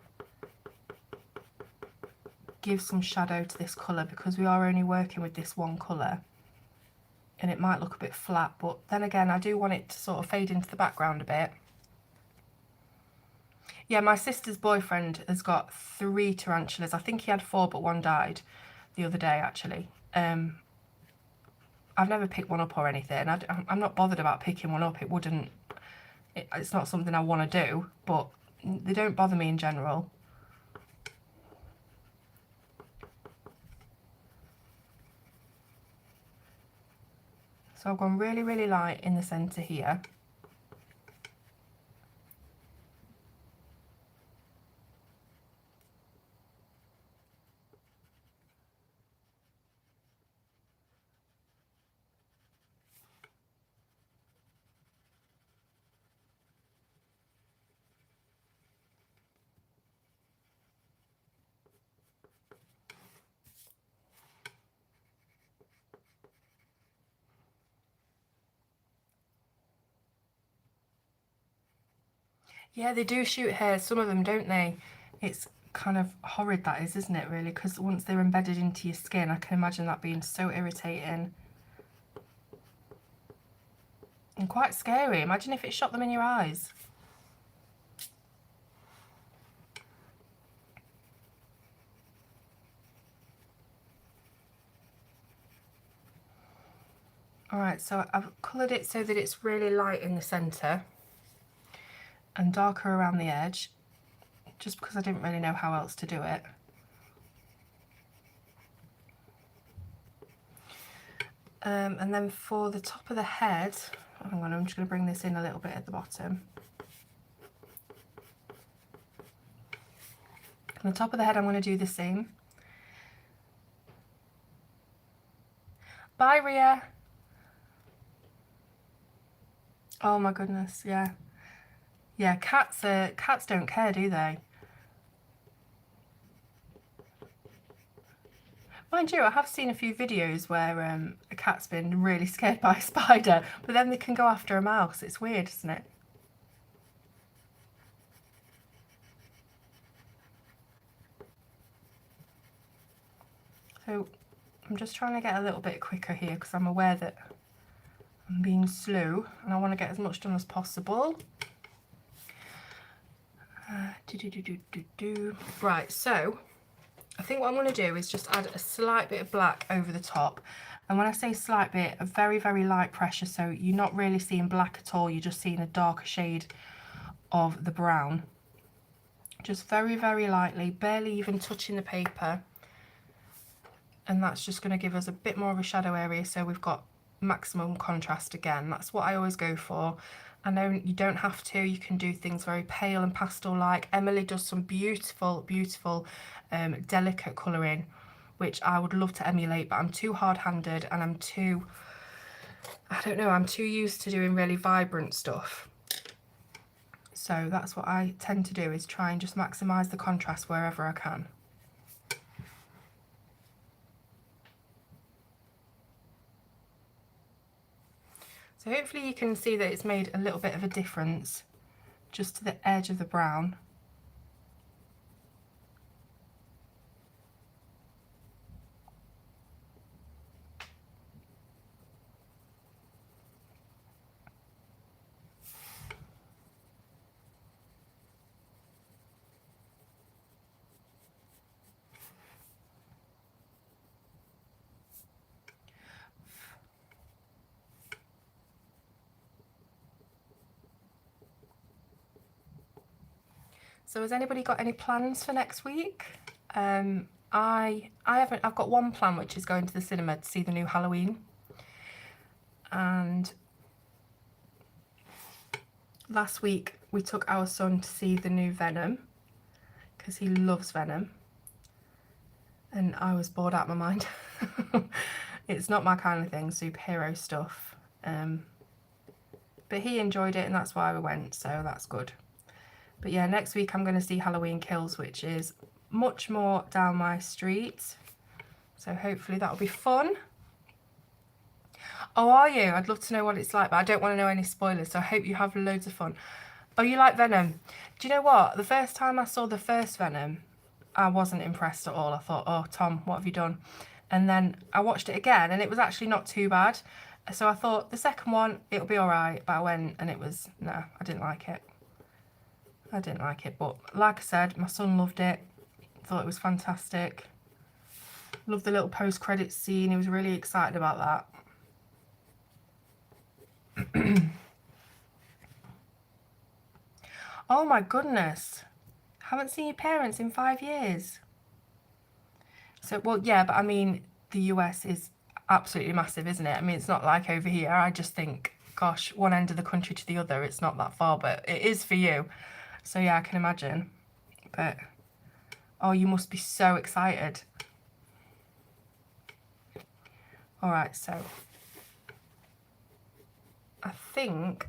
give some shadow to this colour, because we are only working with this one colour and it might look a bit flat, but then again I do want it to sort of fade into the background a bit. Yeah, my sister's boyfriend has got 3 tarantulas. I think he had 4, but 1 died the other day, actually. I've never picked one up or anything. I'm not bothered about picking one up. It's not something I want to do, but they don't bother me in general. So I've gone really, really light in the centre here. Yeah, they do shoot hairs, some of them, don't they? It's kind of horrid, that is, isn't it, really? Because once they're embedded into your skin, I can imagine that being so irritating. And quite scary. Imagine if it shot them in your eyes. Alright, so I've coloured it so that it's really light in the centre and darker around the edge, just because I didn't really know how else to do it. And then for the top of the head, hang on, I'm just going to bring this in a little bit at the bottom. On the top of the head, I'm going to do the same. Bye, Ria. Oh my goodness, yeah. Yeah, cats don't care, do they? Mind you, I have seen a few videos where a cat's been really scared by a spider, but then they can go after a mouse. It's weird, isn't it? So I'm just trying to get a little bit quicker here because I'm aware that I'm being slow and I want to get as much done as possible. Right, so I think what I'm going to do is just add a slight bit of black over the top. And when I say slight bit, a very, very light pressure, so you're not really seeing black at all, you're just seeing a darker shade of the brown. Just very, very lightly, barely even touching the paper. And that's just going to give us a bit more of a shadow area, so we've got maximum contrast again. That's what I always go for. I know you don't have to, you can do things very pale and pastel-like. Emily does some beautiful, beautiful, delicate colouring, which I would love to emulate, but I'm too hard-handed and I'm too used to doing really vibrant stuff. So that's what I tend to do, is try and just maximise the contrast wherever I can. So hopefully you can see that it's made a little bit of a difference just to the edge of the brown. So has anybody got any plans for next week? I haven't. I've got one plan, which is going to the cinema to see the new Halloween. And last week we took our son to see the new Venom because he loves Venom, and I was bored out of my mind. It's not my kind of thing, superhero stuff, but he enjoyed it and that's why we went, so that's good. But yeah, next week I'm going to see Halloween Kills, which is much more down my street, so hopefully that'll be fun. Oh, are you? I'd love to know what it's like, but I don't want to know any spoilers, so I hope you have loads of fun. Oh, you like Venom? Do you know what? The first time I saw the first Venom, I wasn't impressed at all. I thought, oh, Tom, what have you done? And then I watched it again, and it was actually not too bad. So I thought, the second one, it'll be all right. But I went, and it was, no, I didn't like it. I didn't like it, but like I said, my son loved it. Thought it was fantastic. Loved the little post-credits scene. He was really excited about that. Oh my goodness. Haven't seen your parents in 5 years. So, well, yeah, but I mean, the US is absolutely massive, isn't it? I mean, it's not like over here. I just think, gosh, one end of the country to the other, it's not that far, but it is for you. So yeah, I can imagine. But, oh, you must be so excited. All right, so I think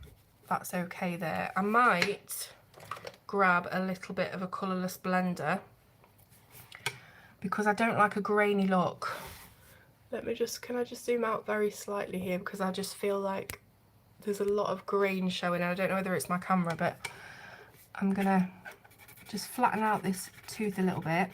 that's okay there. I might grab a little bit of a colourless blender because I don't like a grainy look. Let me just, can I just zoom out very slightly here, because I just feel like there's a lot of grain showing. I don't know whether it's my camera, but I'm gonna just flatten out this tooth a little bit.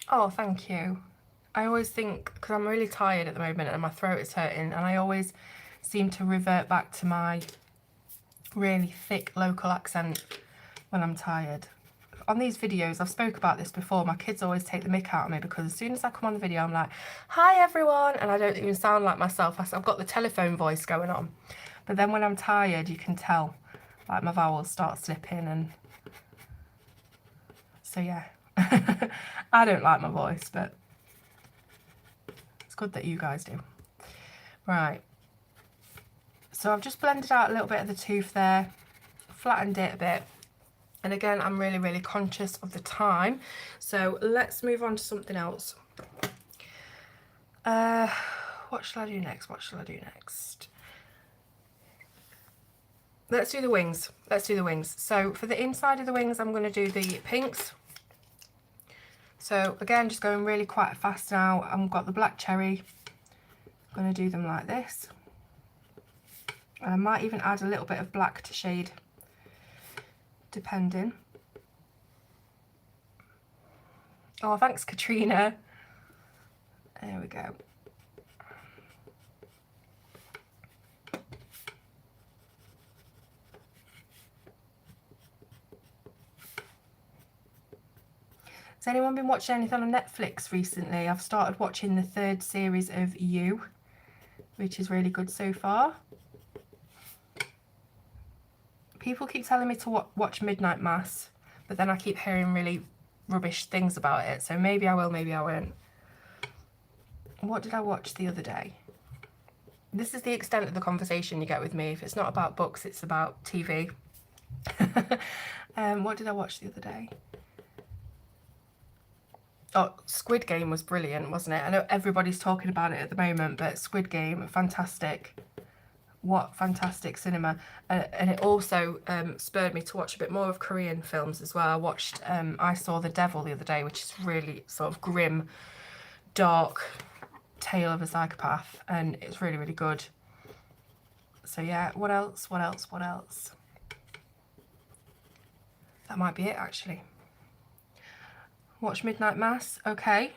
Oh, thank you. I always think, because I'm really tired at the moment and my throat is hurting, and I always seem to revert back to my really thick local accent when I'm tired. On these videos, I've spoke about this before, my kids always take the mick out of me because as soon as I come on the video, I'm like, hi everyone, and I don't even sound like myself. I've got the telephone voice going on. But then when I'm tired, you can tell, like my vowels start slipping, and so yeah. I don't like my voice, but it's good that you guys do. Right, so I've just blended out a little bit of the tooth there, flattened it a bit, and again, I'm really, really conscious of the time, so let's move on to something else. What shall I do next? What shall I do next? Let's do the wings. Let's do the wings. So for the inside of the wings, I'm going to do the pinks. So again, just going really quite fast now. I've got the black cherry. I'm going to do them like this. And I might even add a little bit of black to shade, depending. Oh, thanks, Katrina. There we go. Has anyone been watching anything on Netflix recently? I've started watching the 3rd series of You, which is really good so far. People keep telling me to watch Midnight Mass, but then I keep hearing really rubbish things about it, so maybe I will, maybe I won't. What did I watch the other day? This is the extent of the conversation you get with me. If it's not about books, it's about TV. What did I watch the other day? Oh, Squid Game was brilliant, wasn't it? I know everybody's talking about it at the moment, but Squid Game, fantastic. What fantastic cinema. And it also spurred me to watch a bit more of Korean films as well. I watched I Saw the Devil the other day, which is really sort of grim, dark tale of a psychopath, and it's really, really good. So yeah, what else? That That might be it, actually. Watch Midnight Mass. Okay.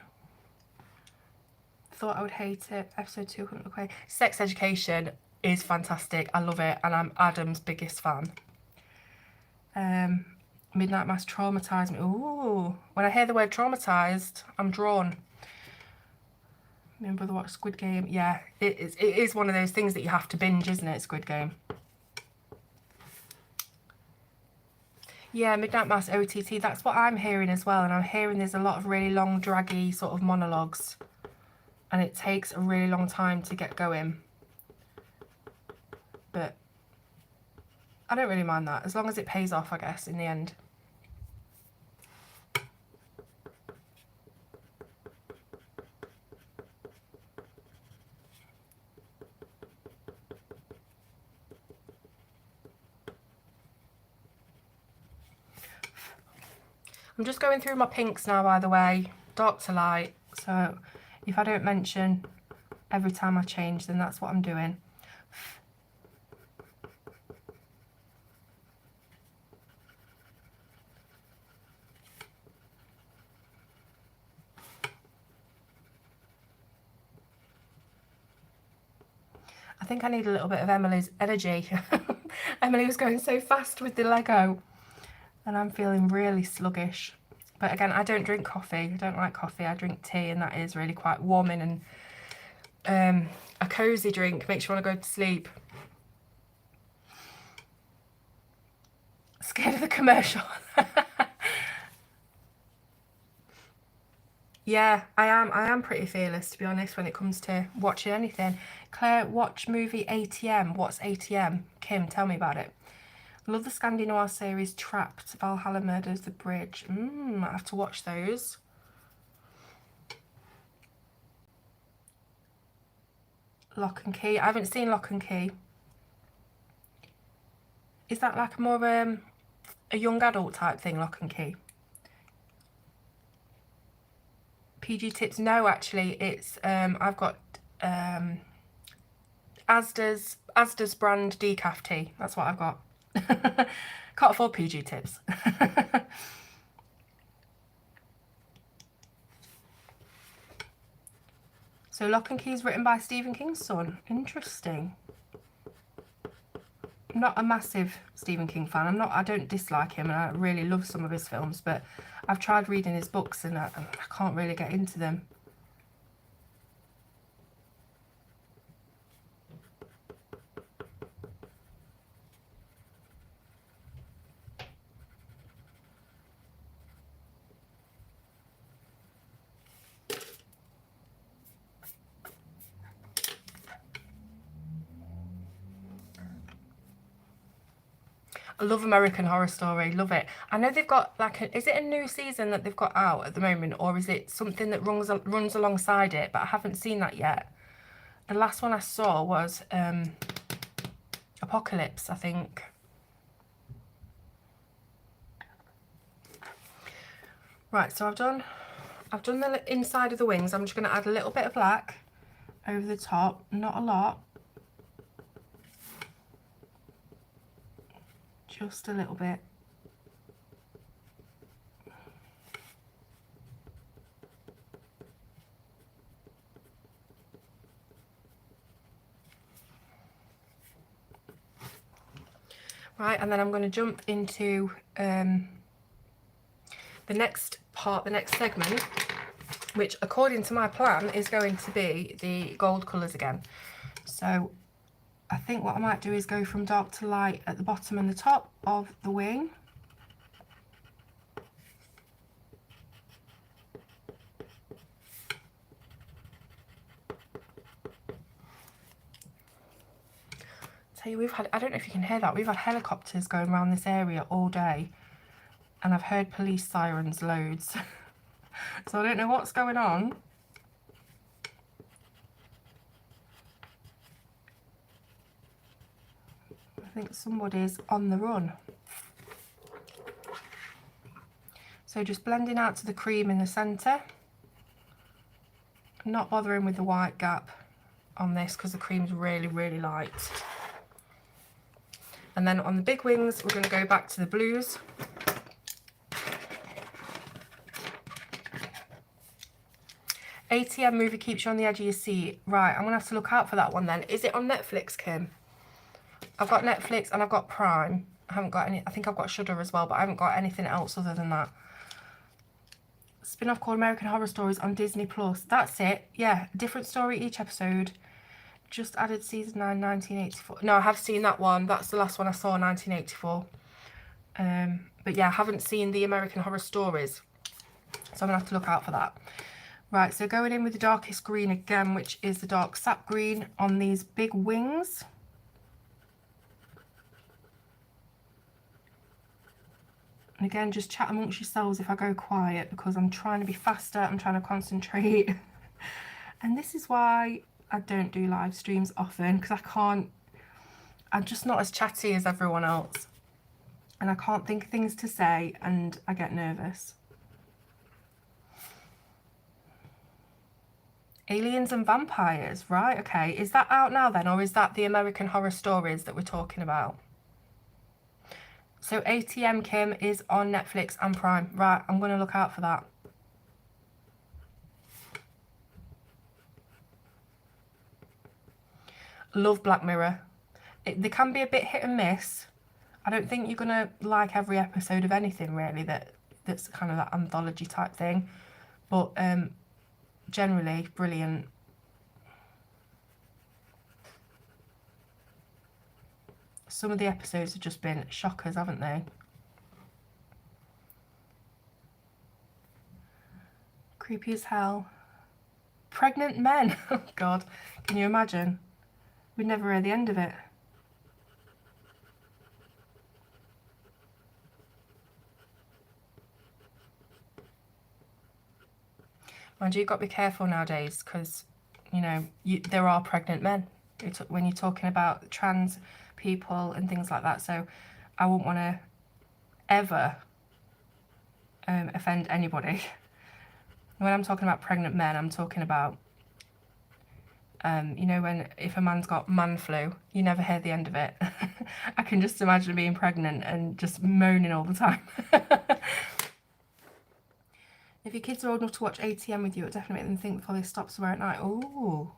Thought I would hate it. Episode 2. Okay. Sex Education is fantastic. I love it. And I'm Adam's biggest fan. Midnight Mass traumatised me. Ooh. When I hear the word traumatised, I'm drawn. My brother watched Squid Game. Yeah, it is one of those things that you have to binge, isn't it, Squid Game? Yeah, Midnight Mass OTT, that's what I'm hearing as well. And I'm hearing there's a lot of really long, draggy sort of monologues. And it takes a really long time to get going. But I don't really mind that, as long as it pays off, I guess, in the end. I'm just going through my pinks now, by the way, dark to light. So if I don't mention every time I change, then that's what I'm doing. I think I need a little bit of Emily's energy. Emily was going so fast with the Lego. And I'm feeling really sluggish. But again, I don't drink coffee. I don't like coffee. I drink tea, and that is really quite warming and a cosy drink. Makes you want to go to sleep. Scared of the commercial. Yeah, I am pretty fearless, to be honest, when it comes to watching anything. Claire, watch movie ATM. What's ATM? Kim, tell me about it. Love the Scandi Noir series Trapped, Valhalla Murders, The Bridge. I have to watch those. Lock and Key. I haven't seen Lock and Key. Is that like more of a young adult type thing, Lock and Key? PG tips? No, actually, it's I've got Asda's brand decaf tea. That's what I've got. Can't afford PG tips. So Lock and Key is written by Stephen King's son. Interesting. I'm not a massive Stephen King fan. I don't dislike him, and I really love some of his films, but I've tried reading his books and I can't really get into them. I love American Horror Story, love it. I know they've got like, is it a new season that they've got out at the moment, or is it something that runs alongside it? But I haven't seen that yet. The last one I saw was Apocalypse, I think. Right, so I've done the inside of the wings. I'm just going to add a little bit of black over the top, not a lot. Just a little bit. Right, and then I'm going to jump into the next part, the next segment, which according to my plan is going to be the gold colours again. So I think what I might do is go from dark to light at the bottom and the top of the wing. Tell you, I don't know if you can hear that, we've had helicopters going around this area all day, and I've heard police sirens loads. So I don't know what's going on. I think somebody's on the run. So just blending out to the cream in the centre. Not bothering with the white gap on this because the cream's really, really light. And then on the big wings, we're going to go back to the blues. ATM movie keeps you on the edge of your seat. Right, I'm going to have to look out for that one then. Is it on Netflix, Kim? I've got Netflix and I've got Prime. I haven't got any, I think I've got Shudder as well, but I haven't got anything else other than that. Spin-off called American Horror Stories on Disney Plus. That's it. Yeah, different story each episode. Just added season 9, 1984. No, I have seen that one. That's the last one I saw, 1984. But yeah, I haven't seen the American Horror Stories, so I'm gonna have to look out for that. Right, so going in with the darkest green again, which is the dark sap green on these big wings. And again, just chat amongst yourselves if I go quiet, because I'm trying to be faster, I'm trying to concentrate. And this is why I don't do live streams often, because I'm just not as chatty as everyone else. And I can't think of things to say, and I get nervous. Aliens and Vampires, right, okay. Is that out now then, or is that the American Horror Stories that we're talking about? So ATM, Kim, is on Netflix and Prime. Right, I'm going to look out for that. Love Black Mirror. They can be a bit hit and miss. I don't think you're going to like every episode of anything, really, that's kind of that anthology type thing. But generally, brilliant. Some of the episodes have just been shockers, haven't they? Creepy as hell. Pregnant men. Oh, God. Can you imagine? We'd never hear the end of it. Mind you, you've got to be careful nowadays, because, you know, there are pregnant men when you're talking about trans people and things like that. So I wouldn't want to ever offend anybody. When I'm talking about pregnant men, I'm talking about, you know, if a man's got man flu, you never hear the end of it. I can just imagine being pregnant and just moaning all the time. If your kids are old enough to watch ATM with you, it definitely make them think before they stop somewhere at night. Ooh.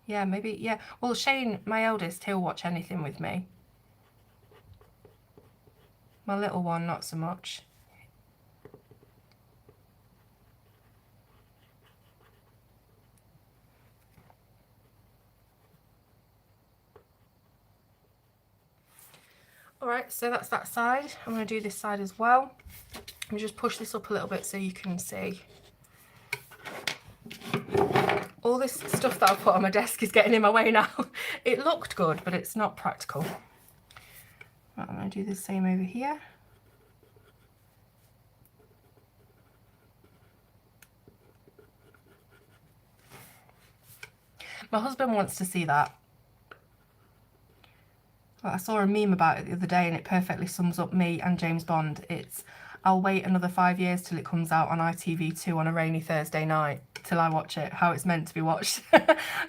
Yeah, maybe, yeah. Well, Shane, my eldest, he'll watch anything with me. My little one, not so much. Alright, so that's that side. I'm going to do this side as well. Let me just push this up a little bit so you can see. All this stuff that I've put on my desk is getting in my way now. It looked good, but it's not practical. Right, I'm going to do the same over here. My husband wants to see that. Well, I saw a meme about it the other day and it perfectly sums up me and James Bond. It's, I'll wait another 5 years till it comes out on ITV2 on a rainy Thursday night till I watch it, how it's meant to be watched.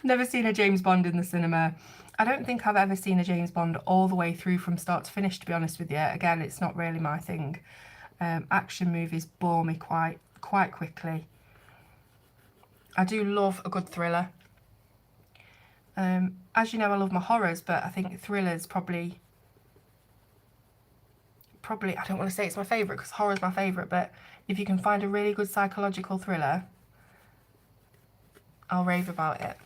Never seen a James Bond in the cinema. I don't think I've ever seen a James Bond all the way through from start to finish, to be honest with you. Again, it's not really my thing. Action movies bore me quite quickly. I do love a good thriller. As you know, I love my horrors, but I think thrillers probably, I don't want to say it's my favourite because horror's my favourite, but if you can find a really good psychological thriller, I'll rave about it.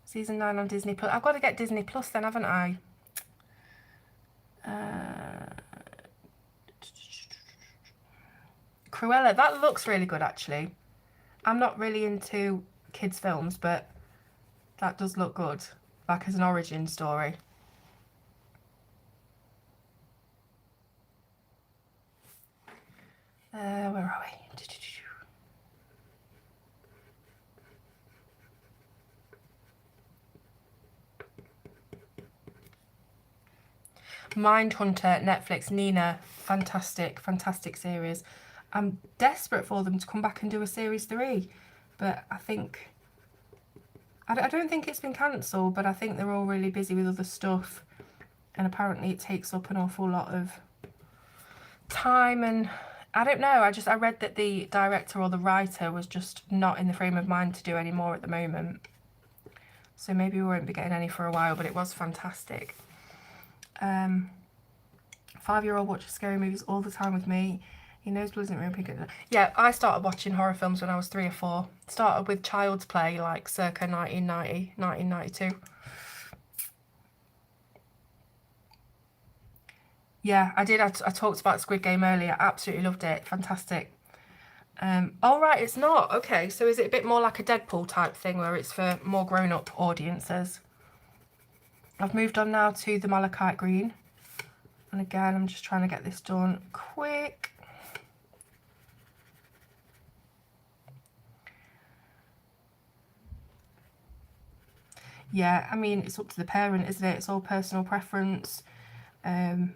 Season 9 on Disney Plus. I've got to get Disney Plus then, haven't I? Cruella, that looks really good actually. I'm not really into kids films, but that does look good, like as an origin story. Where are we? Mindhunter, Netflix, Nina, fantastic series. I'm desperate for them to come back and do a series 3, but I think, I don't think it's been cancelled, but I think they're all really busy with other stuff, and apparently it takes up an awful lot of time, and I don't know, I read that the director or the writer was just not in the frame of mind to do any more at the moment. So maybe we won't be getting any for a while, but it was fantastic. 5-year-old watches scary movies all the time with me. He knows Blood isn't real pink. Yeah, I started watching horror films when I was 3 or 4. Started with Child's Play, like circa 1990, 1992. Yeah, I did. I talked about Squid Game earlier. Absolutely loved it. Fantastic. Oh, right, it's not. Okay, so is it a bit more like a Deadpool type thing where it's for more grown-up audiences? I've moved on now to the Malachite Green. And again, I'm just trying to get this done quick. Yeah, I mean, it's up to the parent, isn't it? It's all personal preference. And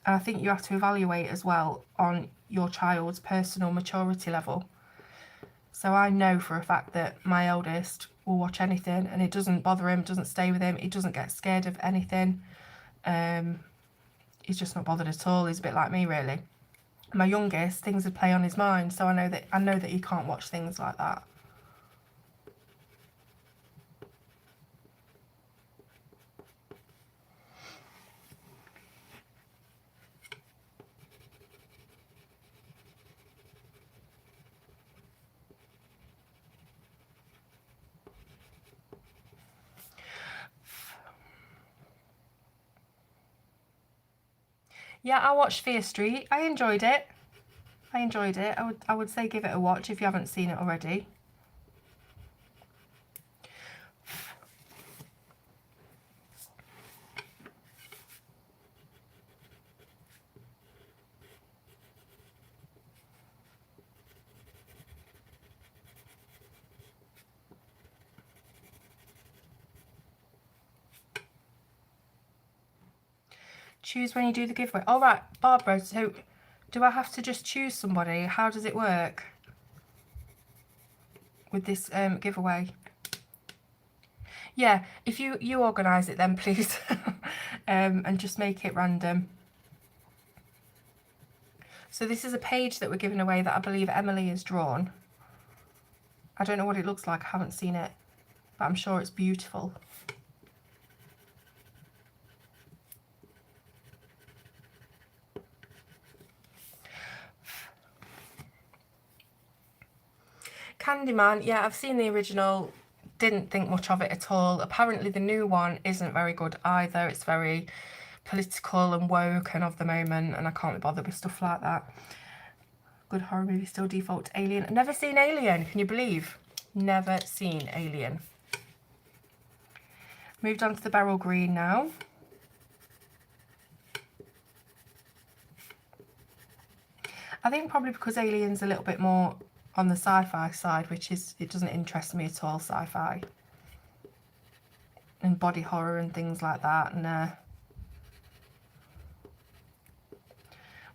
I think you have to evaluate as well on your child's personal maturity level. So I know for a fact that my eldest will watch anything and it doesn't bother him, doesn't stay with him, he doesn't get scared of anything. He's just not bothered at all. He's a bit like me, really. My youngest, things would play on his mind, so I know that he can't watch things like that. Yeah, I watched Fear Street. I enjoyed it. I would say give it a watch if you haven't seen it already. Choose when you do the giveaway. All right, Barbara, so do I have to just choose somebody? How does it work with this giveaway? Yeah, if you organise it then, please. And just make it random. So this is a page that we're giving away that I believe Emily has drawn. I don't know what it looks like, I haven't seen it, but I'm sure it's beautiful. Candyman, yeah, I've seen the original, didn't think much of it at all. Apparently the new one isn't very good either. It's very political and woke and of the moment, and I can't be bothered with stuff like that. Good horror movie still default to Alien. Never seen Alien, can you believe? Never seen Alien. Moved on to the Beryl Green now. I think probably because Alien's a little bit more on the sci-fi side, which is, it doesn't interest me at all, sci-fi. And body horror and things like that. And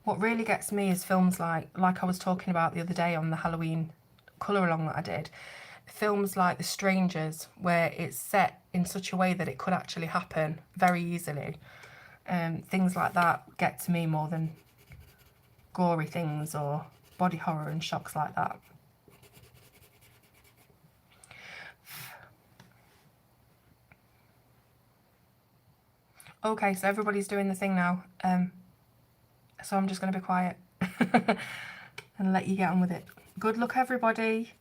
what really gets me is films like I was talking about the other day on the Halloween colour along that I did. Films like The Strangers, where it's set in such a way that it could actually happen very easily. Things like that get to me more than gory things or body horror and shocks like that. Okay, so everybody's doing the thing now. So I'm just going to be quiet and let you get on with it. Good luck, everybody.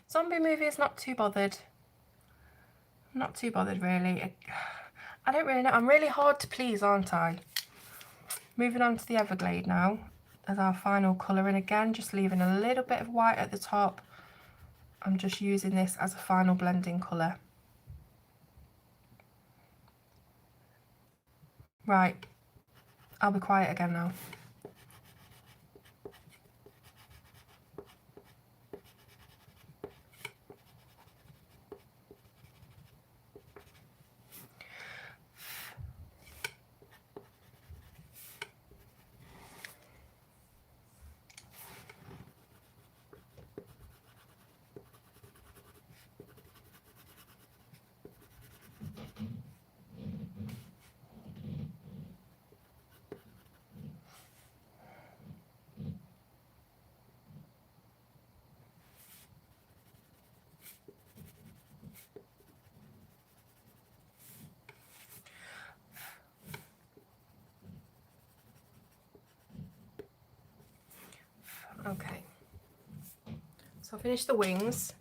Zombie movie is not too bothered. Not too bothered, really. I don't really know. I'm really hard to please, aren't I? Moving on to the Everglade now as our final colour. And again, just leaving a little bit of white at the top. I'm just using this as a final blending colour. Right. I'll be quiet again now. Okay, so I finished the wings.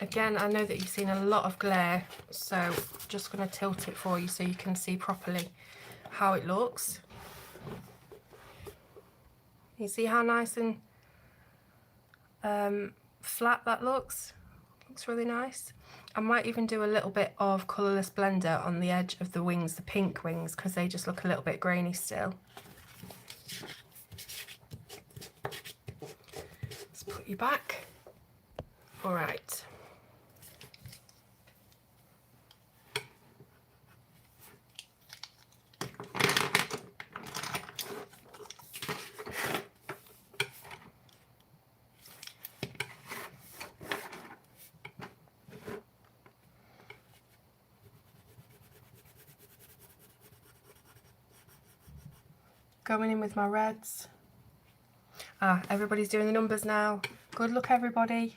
Again, I know that you've seen a lot of glare, so I'm just going to tilt it for you so you can see properly how it looks. You see how nice and flat that looks? Looks really nice. I might even do a little bit of colourless blender on the edge of the wings, the pink wings, because they just look a little bit grainy still. Let's put you back. All right. Going in with my reds. Ah, everybody's doing the numbers now. Good luck, everybody.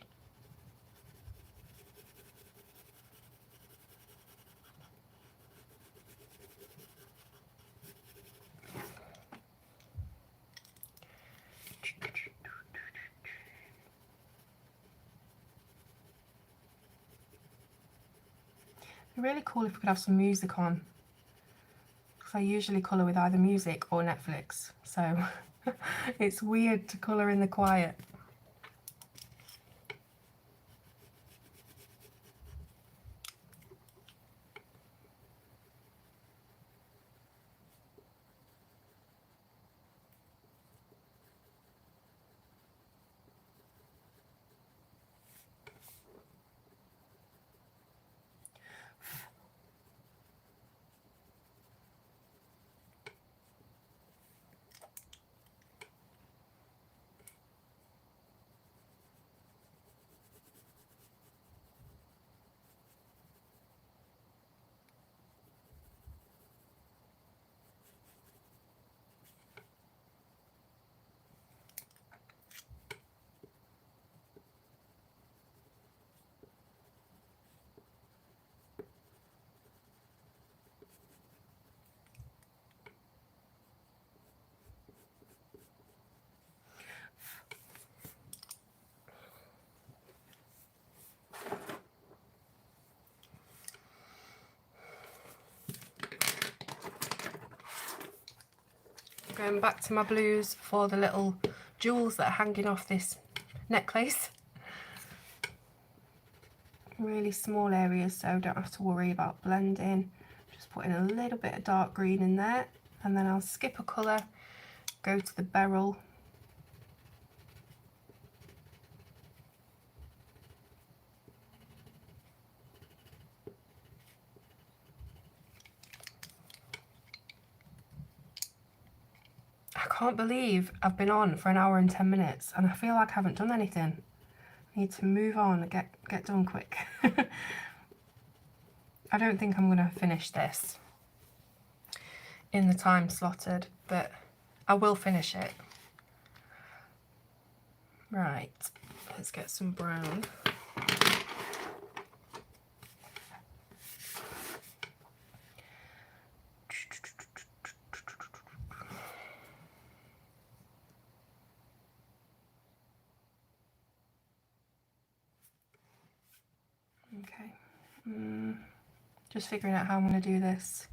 It'd be really cool if we could have some music on, because I usually colour with either music or Netflix, so it's weird to colour in the quiet. Going back to my blues for the little jewels that are hanging off this necklace. Really small areas, so don't have to worry about blending. Just putting a little bit of dark green in there, and then I'll skip a colour, go to the beryl. I can't believe I've been on for an hour and 10 minutes and I feel like I haven't done anything. I need to move on and get done quick. I don't think I'm going to finish this in the time slotted, but I will finish it. Right, let's get some brown. Okay, just figuring out how I'm going to do this.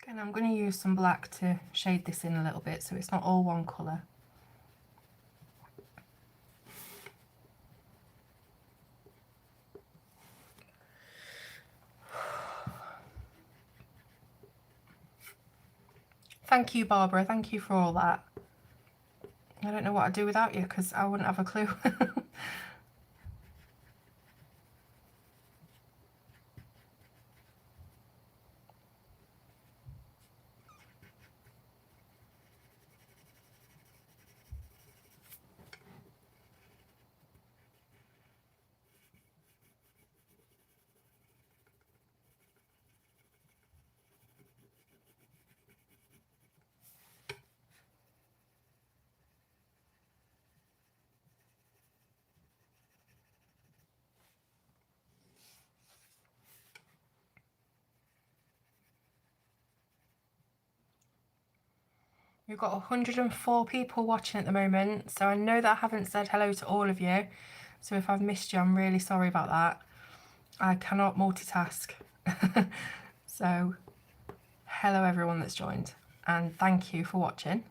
And I'm going to use some black to shade this in a little bit so it's not all one colour. Thank you, Barbara, thank you for all that. I don't know what I'd do without you because I wouldn't have a clue. We've got 104 people watching at the moment, so I know that I haven't said hello to all of you. So if I've missed you, I'm really sorry about that. I cannot multitask. So hello everyone that's joined, and thank you for watching.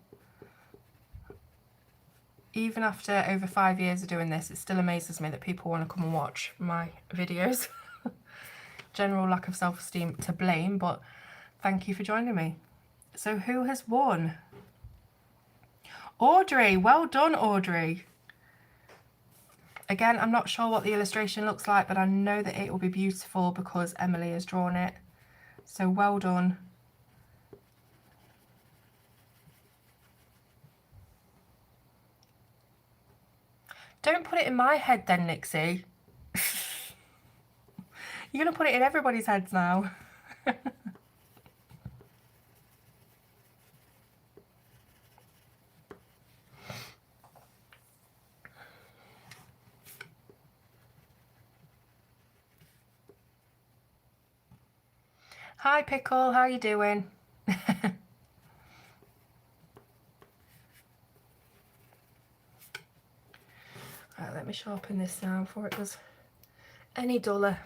Even after over 5 years of doing this, it still amazes me that people want to come and watch my videos. General lack of self-esteem to blame, but thank you for joining me. So who has won? Audrey, well done Audrey. Again, I'm not sure what the illustration looks like, but I know that it will be beautiful because Emily has drawn it. So well done. Don't put it in my head then, Nixie. You're going to put it in everybody's heads now. Hi Pickle, how you doing? Right, let me sharpen this now before it does any duller.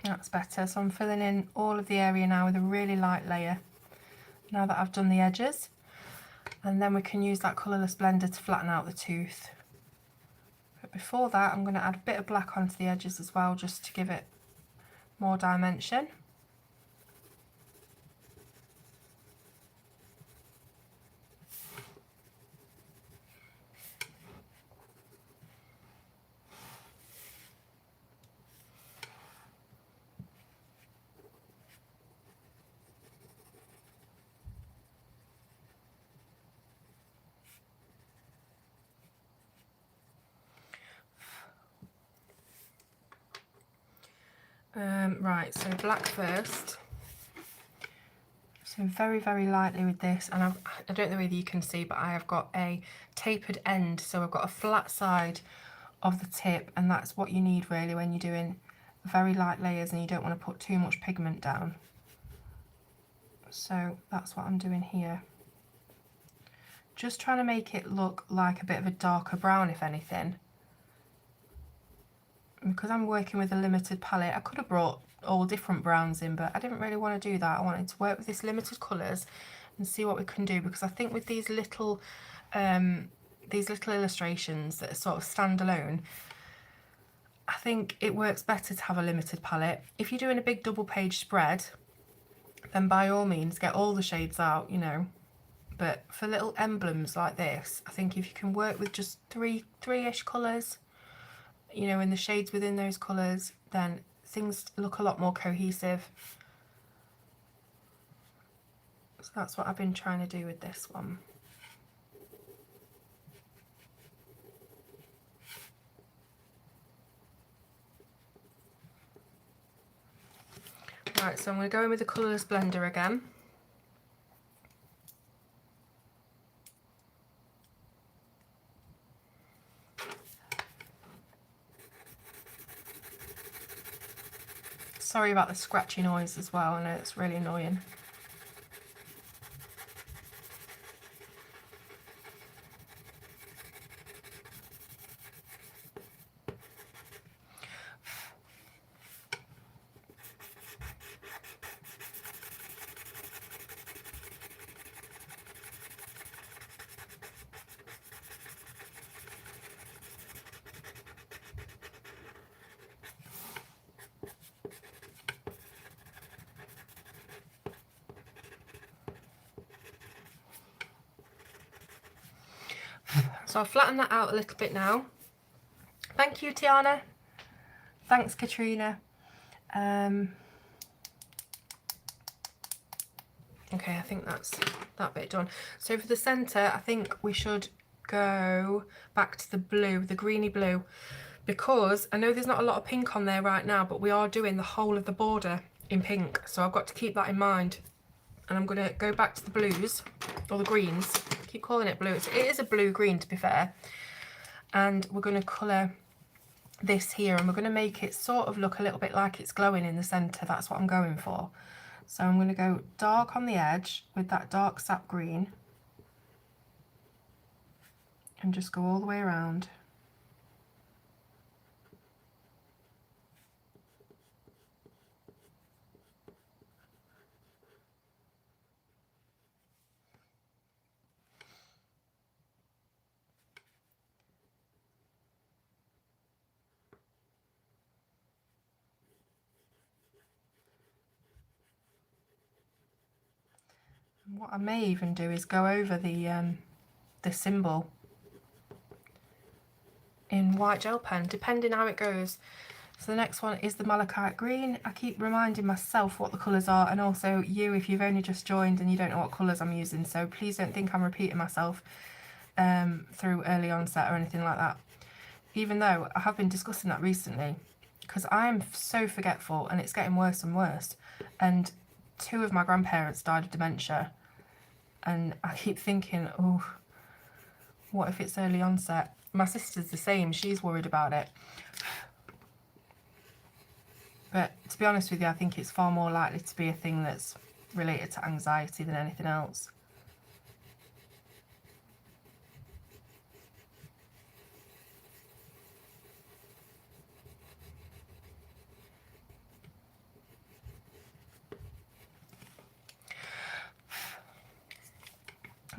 That's better. So I'm filling in all of the area now with a really light layer, now that I've done the edges. And then we can use that colourless blender to flatten out the tooth. But before that, I'm going to add a bit of black onto the edges as well, just to give it more dimension. Right, so black first. So very, very lightly with this, and I don't know whether you can see, but I have got a tapered end, so I've got a flat side of the tip, and that's what you need really when you're doing very light layers and you don't want to put too much pigment down. So that's what I'm doing here. Just trying to make it look like a bit of a darker brown, if anything. And because I'm working with a limited palette, I could have brought all different browns in, but I didn't really want to do that. I wanted to work with this limited colours and see what we can do, because I think with these little illustrations that are sort of standalone, I think it works better to have a limited palette. If you're doing a big double page spread, then by all means get all the shades out, you know. But for little emblems like this, I think if you can work with just three-ish colours, you know, and the shades within those colours, then things look a lot more cohesive. So that's what I've been trying to do with this one. Right, so I'm going to go in with the colourless blender again. Sorry about the scratchy noise as well, I know it's really annoying. So I'll flatten that out a little bit now. Thank you, Tiana. Thanks, Katrina. Okay, I think that's that bit done. So for the centre, I think we should go back to the blue, the greeny blue, because I know there's not a lot of pink on there right now, but we are doing the whole of the border in pink, so I've got to keep that in mind. and I'm going to go back to the blues, or the greens. I keep calling it blue. It is a blue-green, to be fair. And we're going to colour this here, and we're going to make it sort of look a little bit like it's glowing in the centre. That's what I'm going for. So I'm going to go dark on the edge with that dark sap green and just go all the way around. And what I may even do is go over the symbol in white gel pen, depending how it goes. So the next one is the malachite green. I keep reminding myself what the colours are, and also you if you've only just joined and you don't know what colours I'm using, so please don't think I'm repeating myself through early onset or anything like that. Even though I have been discussing that recently, because I am so forgetful and it's getting worse and worse. And 2 of my grandparents died of dementia, and I keep thinking, oh, what if it's early onset? My sister's the same, she's worried about it. But to be honest with you, I think it's far more likely to be a thing that's related to anxiety than anything else.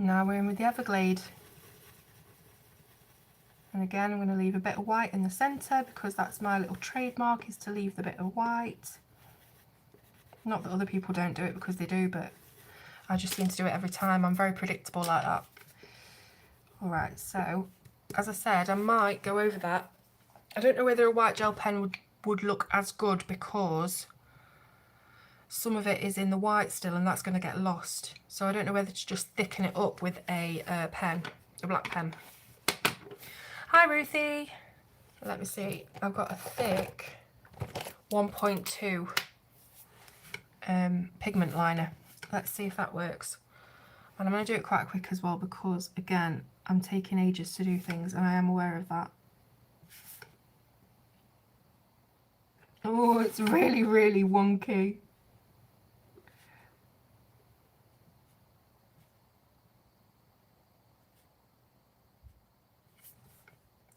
Now we're in with the Everglade. And again, I'm going to leave a bit of white in the centre because that's my little trademark, is to leave the bit of white. Not that other people don't do it, because they do, but I just seem to do it every time. I'm very predictable like that. Alright, so as I said, I might go over that. I don't know whether a white gel pen would look as good, because some of it is in the white still and that's going to get lost. So I don't know whether to just thicken it up with a pen, a black pen. Hi Ruthie. Let me see. I've got a thick 1.2 pigment liner. Let's see if that works. And I'm going to do it quite quick as well, because again, I'm taking ages to do things and I am aware of that. Oh, it's really, really wonky.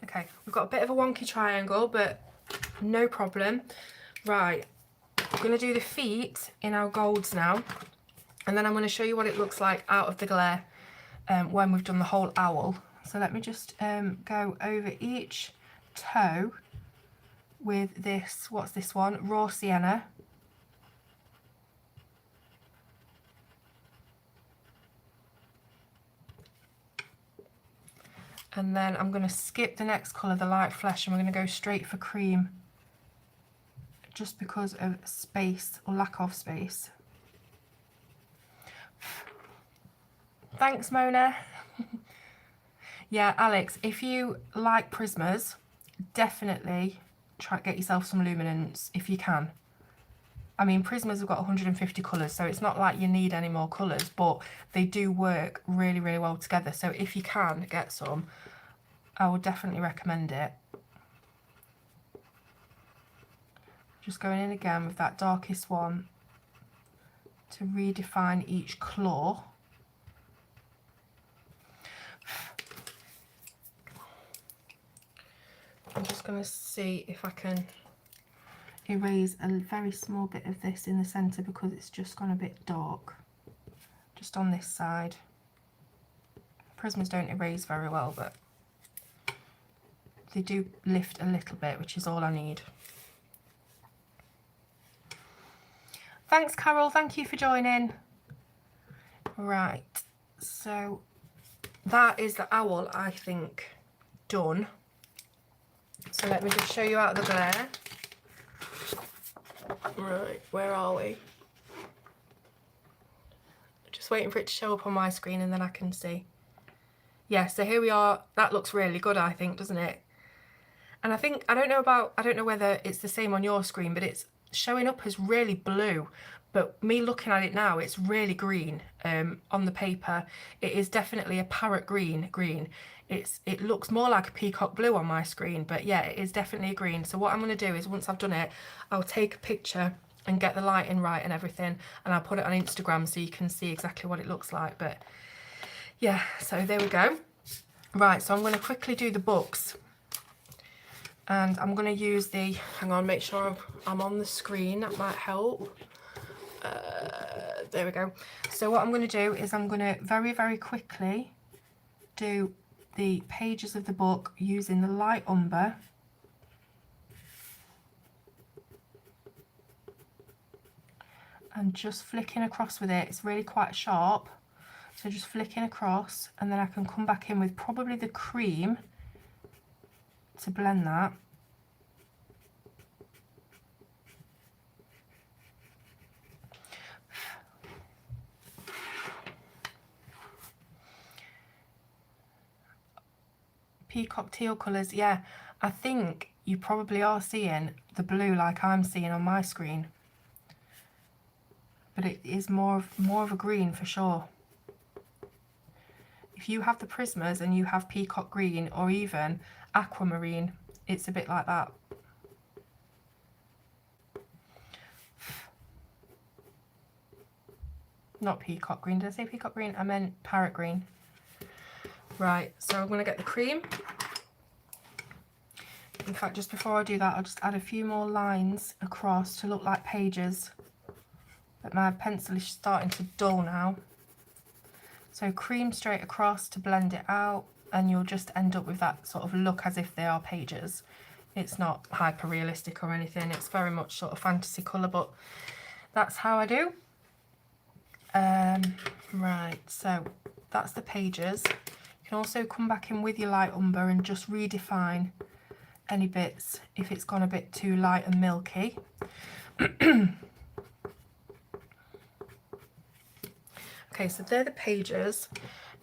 Okay, we've got a bit of a wonky triangle, but no problem. Right, I'm going to do the feet in our golds now, and then I'm going to show you what it looks like out of the glare when we've done the whole owl. So let me just go over each toe with this, what's this one? Raw Sienna. And then I'm going to skip the next colour, the light flesh, and we're going to go straight for cream, just because of space, or lack of space. Thanks, Mona. Yeah, Alex, if you like Prismas, definitely try to get yourself some luminance if you can. I mean, Prismas have got 150 colours, so it's not like you need any more colours, but they do work really, really well together. So if you can get some, I would definitely recommend it. Just going in again with that darkest one to redefine each claw. I'm just going to see if I can erase a very small bit of this in the centre, because it's just gone a bit dark just on this side. Prismas don't erase very well, but they do lift a little bit, which is all I need. Thanks, Carol, thank you for joining. Right, so that is the owl, I think, done. So let me just show you out of the glare. Right, where are we? Just waiting for it to show up on my screen and then I can see. Yeah, so here we are. That looks really good, I think, doesn't it? And I think, I don't know whether it's the same on your screen, but it's showing up as really blue, but me looking at it now, it's really green. On the paper, it is definitely a parrot green. It looks more like a peacock blue on my screen, but yeah, it is definitely a green. So what I'm going to do is, once I've done it, I'll take a picture and get the lighting right and everything, and I'll put it on Instagram so you can see exactly what it looks like. But yeah, so there we go. Right, so I'm going to quickly do the books, and I'm going to use the, hang on, make sure I'm on the screen, that might help. There we go. So what I'm going to do is I'm going to very, very quickly do the pages of the book using the light umber. And just flicking across with it. It's really quite sharp. So just flicking across, and then I can come back in with probably the cream to blend that. Peacock teal colours, yeah, I think you probably are seeing the blue like I'm seeing on my screen, but it is more of a green for sure. If you have the Prismas and you have peacock green or even aquamarine, it's a bit like that. Not peacock green, did I say peacock green? I meant parrot green. Right, so I'm going to get the cream. In fact, just before I do that, I'll just add a few more lines across to look like pages. But my pencil is starting to dull now. So cream straight across to blend it out, and you'll just end up with that sort of look as if they are pages. It's not hyper realistic or anything, it's very much sort of fantasy colour, but that's how I do. Right, so that's the pages. You can also come back in with your light umber and just redefine any bits if it's gone a bit too light and milky. Okay, so they're the pages.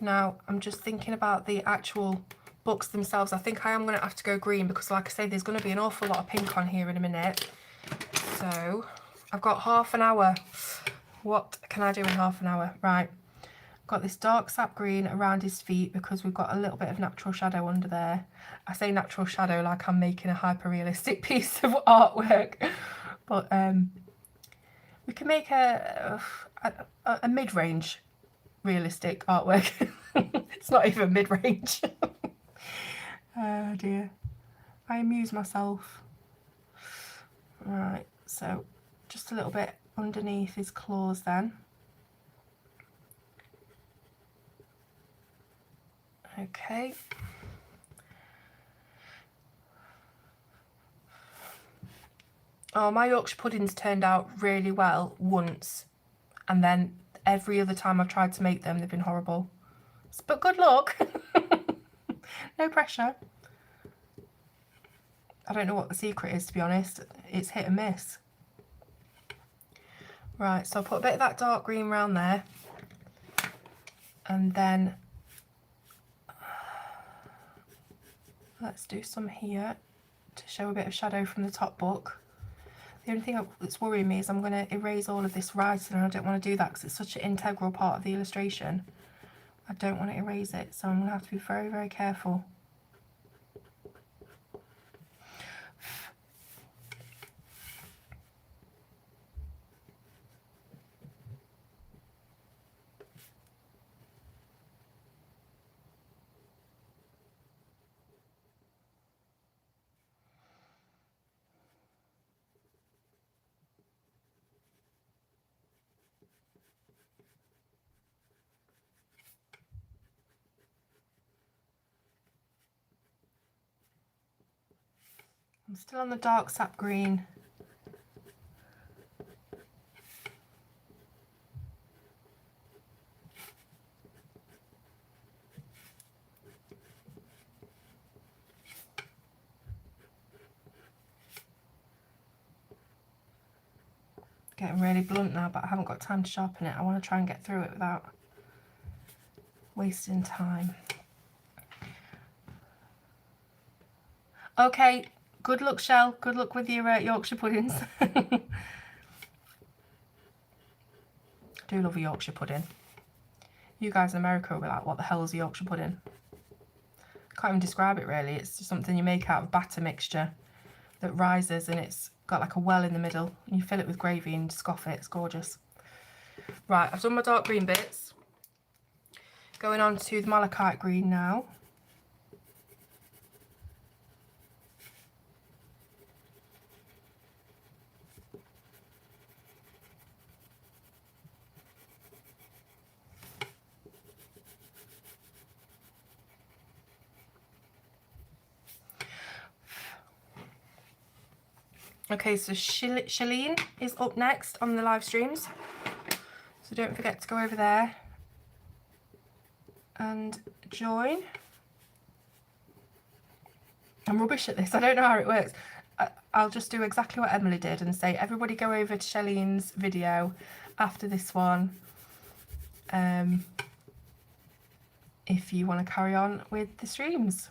Now I'm just thinking about the actual books themselves. I think I am going to have to go green because, like I say, there's going to be an awful lot of pink on here in a minute. So I've got half an hour. What can I do in half an hour? Right, got this dark sap green around his feet because we've got a little bit of natural shadow under there. I say natural shadow like I'm making a hyper realistic piece of artwork, but we can make a mid-range realistic artwork. It's not even mid-range. Oh dear, I amuse myself. Right, so just a little bit underneath his claws then. Okay. Oh, my Yorkshire puddings turned out really well once, and then every other time I've tried to make them, they've been horrible. But good luck. No pressure. I don't know what the secret is, to be honest. It's hit and miss. Right, so I'll put a bit of that dark green around there, and then let's do some here to show a bit of shadow from the top book. The only thing that's worrying me is I'm going to erase all of this writing, and I don't want to do that because it's such an integral part of the illustration. I don't want to erase it, so I'm going to have to be very, very careful. I'm still on the dark sap green. Getting really blunt now, but I haven't got time to sharpen it. I want to try and get through it without wasting time. Okay, Good luck, Shell. Good luck with your Yorkshire puddings. I do love a Yorkshire pudding. You guys in America will be like, what the hell is a Yorkshire pudding? Can't even describe it really. It's just something you make out of batter mixture that rises, and it's got like a well in the middle, and you fill it with gravy and scoff it. It's gorgeous. Right, I've done my dark green bits. Going on to the malachite green now. Okay, so Shalene is up next on the live streams, so don't forget to go over there and join. I'm rubbish at this, I don't know how it works. I'll just do exactly what Emily did and say, everybody go over to Shalene's video after this one if you want to carry on with the streams.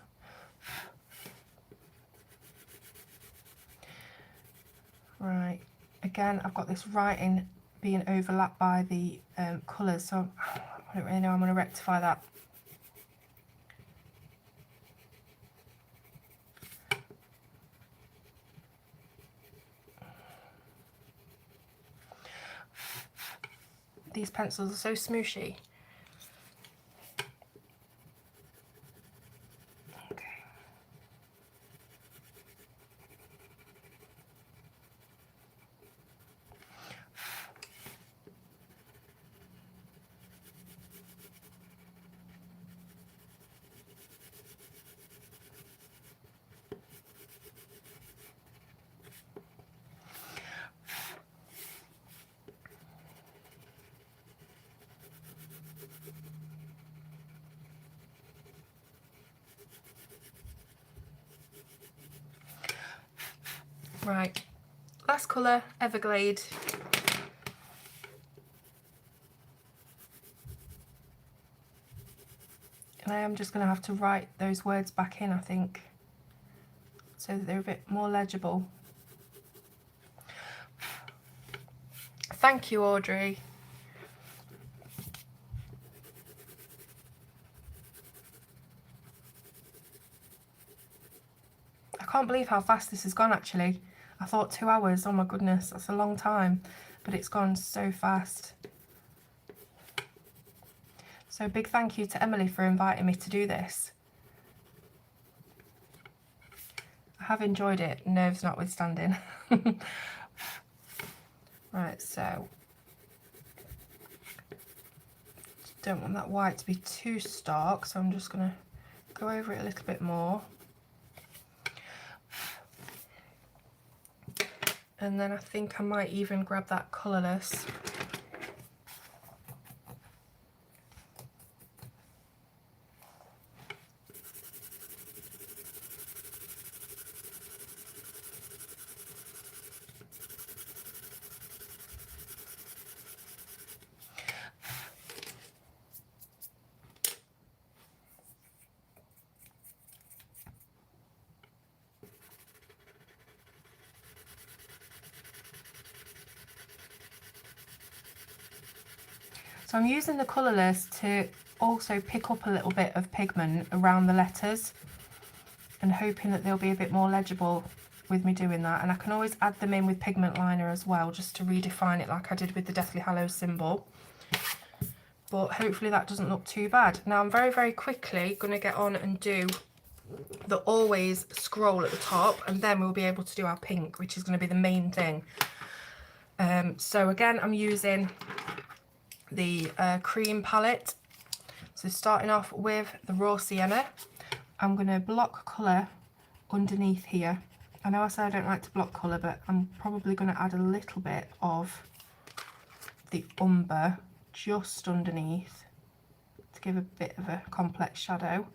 Right, again, I've got this writing being overlapped by the colours, so I don't really know, I'm going to rectify that. These pencils are so smooshy. Right, last colour, Everglade. And I am just going to have to write those words back in, I think, so that they're a bit more legible. Thank you, Audrey. I can't believe how fast this has gone, actually. I thought 2 hours, oh my goodness, that's a long time, but it's gone so fast. So big thank you to Emily for inviting me to do this. I have enjoyed it, nerves notwithstanding. Right, so don't want that white to be too stark, so I'm just going to go over it a little bit more. And then I think I might even grab that colourless. So I'm using the colourless to also pick up a little bit of pigment around the letters and hoping that they'll be a bit more legible with me doing that. And I can always add them in with pigment liner as well, just to redefine it like I did with the Deathly Hallows symbol. But hopefully that doesn't look too bad. Now I'm very, very quickly going to get on and do the always scroll at the top, and then we'll be able to do our pink, which is going to be the main thing. So again, I'm using the cream palette. So starting off with the raw sienna, I'm going to block colour underneath here. I know I said I don't like to block colour, but I'm probably going to add a little bit of the umber just underneath to give a bit of a complex shadow.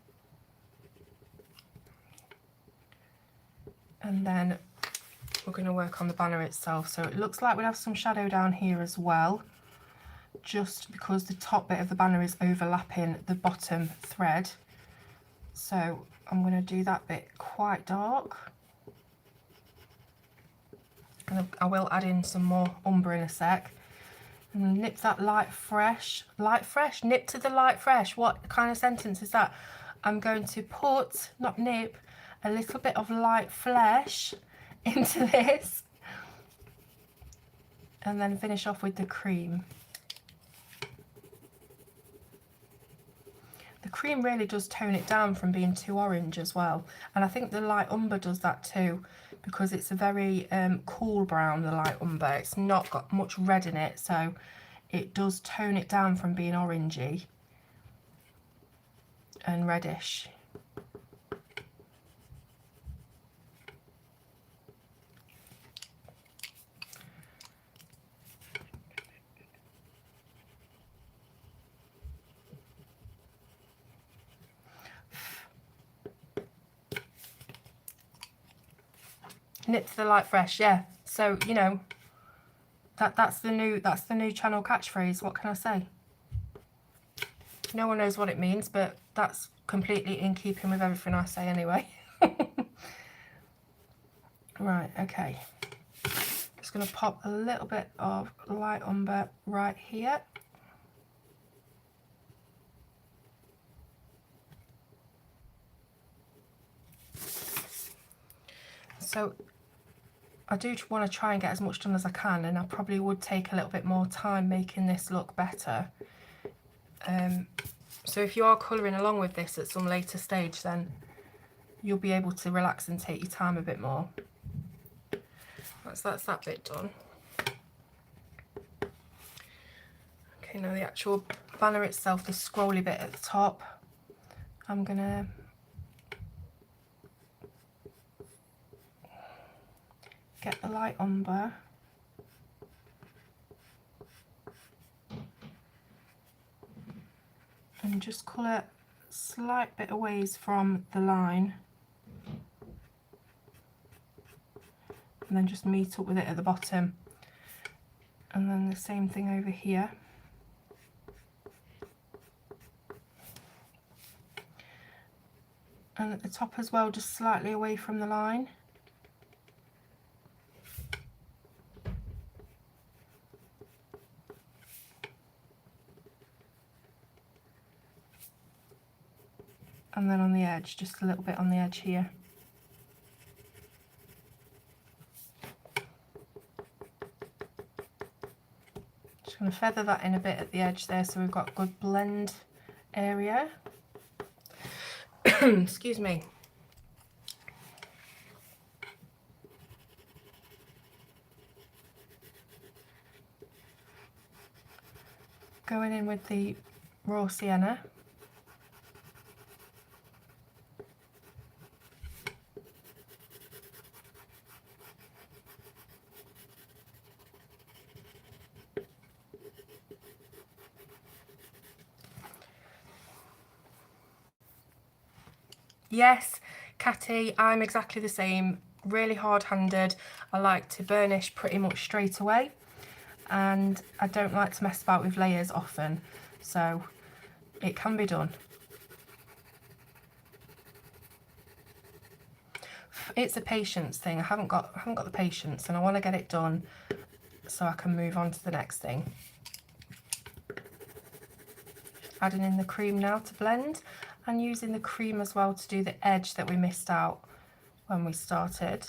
And then we're going to work on the banner itself. So it looks like we have some shadow down here as well, just because the top bit of the banner is overlapping the bottom thread. So I'm going to do that bit quite dark. and I will add in some more umber in a sec. And nip that light fresh, nip to the light fresh. What kind of sentence is that? I'm going to put, not nip, a little bit of light flesh into this, and then finish off with the cream. The cream really does tone it down from being too orange as well, and I think the light umber does that too, because it's a very cool brown, the light umber. It's not got much red in it, so it does tone it down from being orangey and reddish. Nip to the light fresh, yeah. So, you know, that's the new channel catchphrase. What can I say? No one knows what it means, but that's completely in keeping with everything I say anyway. Right, okay. Just going to pop a little bit of light umber right here. So I do want to try and get as much done as I can, and I probably would take a little bit more time making this look better. So if you are colouring along with this at some later stage, then you'll be able to relax and take your time a bit more. That's that bit done. Okay, now the actual banner itself, the scrolly bit at the top, I'm gonna get the light umber and just colour a slight bit of ways from the line, and then just meet up with it at the bottom, and then the same thing over here. And at the top as well, just slightly away from the line. And then on the edge, just a little bit on the edge here. Just going to feather that in a bit at the edge there, so we've got a good blend area. Excuse me. Going in with the raw sienna. Yes, Catty, I'm exactly the same, really hard-handed. I like to burnish pretty much straight away, and I don't like to mess about with layers often, so it can be done. It's a patience thing. I haven't got the patience, and I want to get it done so I can move on to the next thing. Adding in the cream now to blend, and using the cream as well to do the edge that we missed out when we started.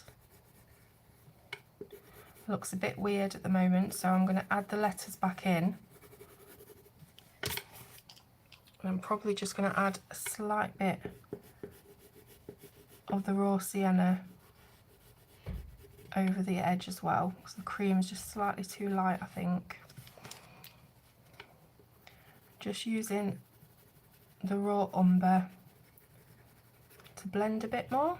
Looks a bit weird at the moment, so I'm going to add the letters back in. And I'm probably just going to add a slight bit of the raw sienna over the edge as well, because the cream is just slightly too light, I think. Just using the raw umber to blend a bit more.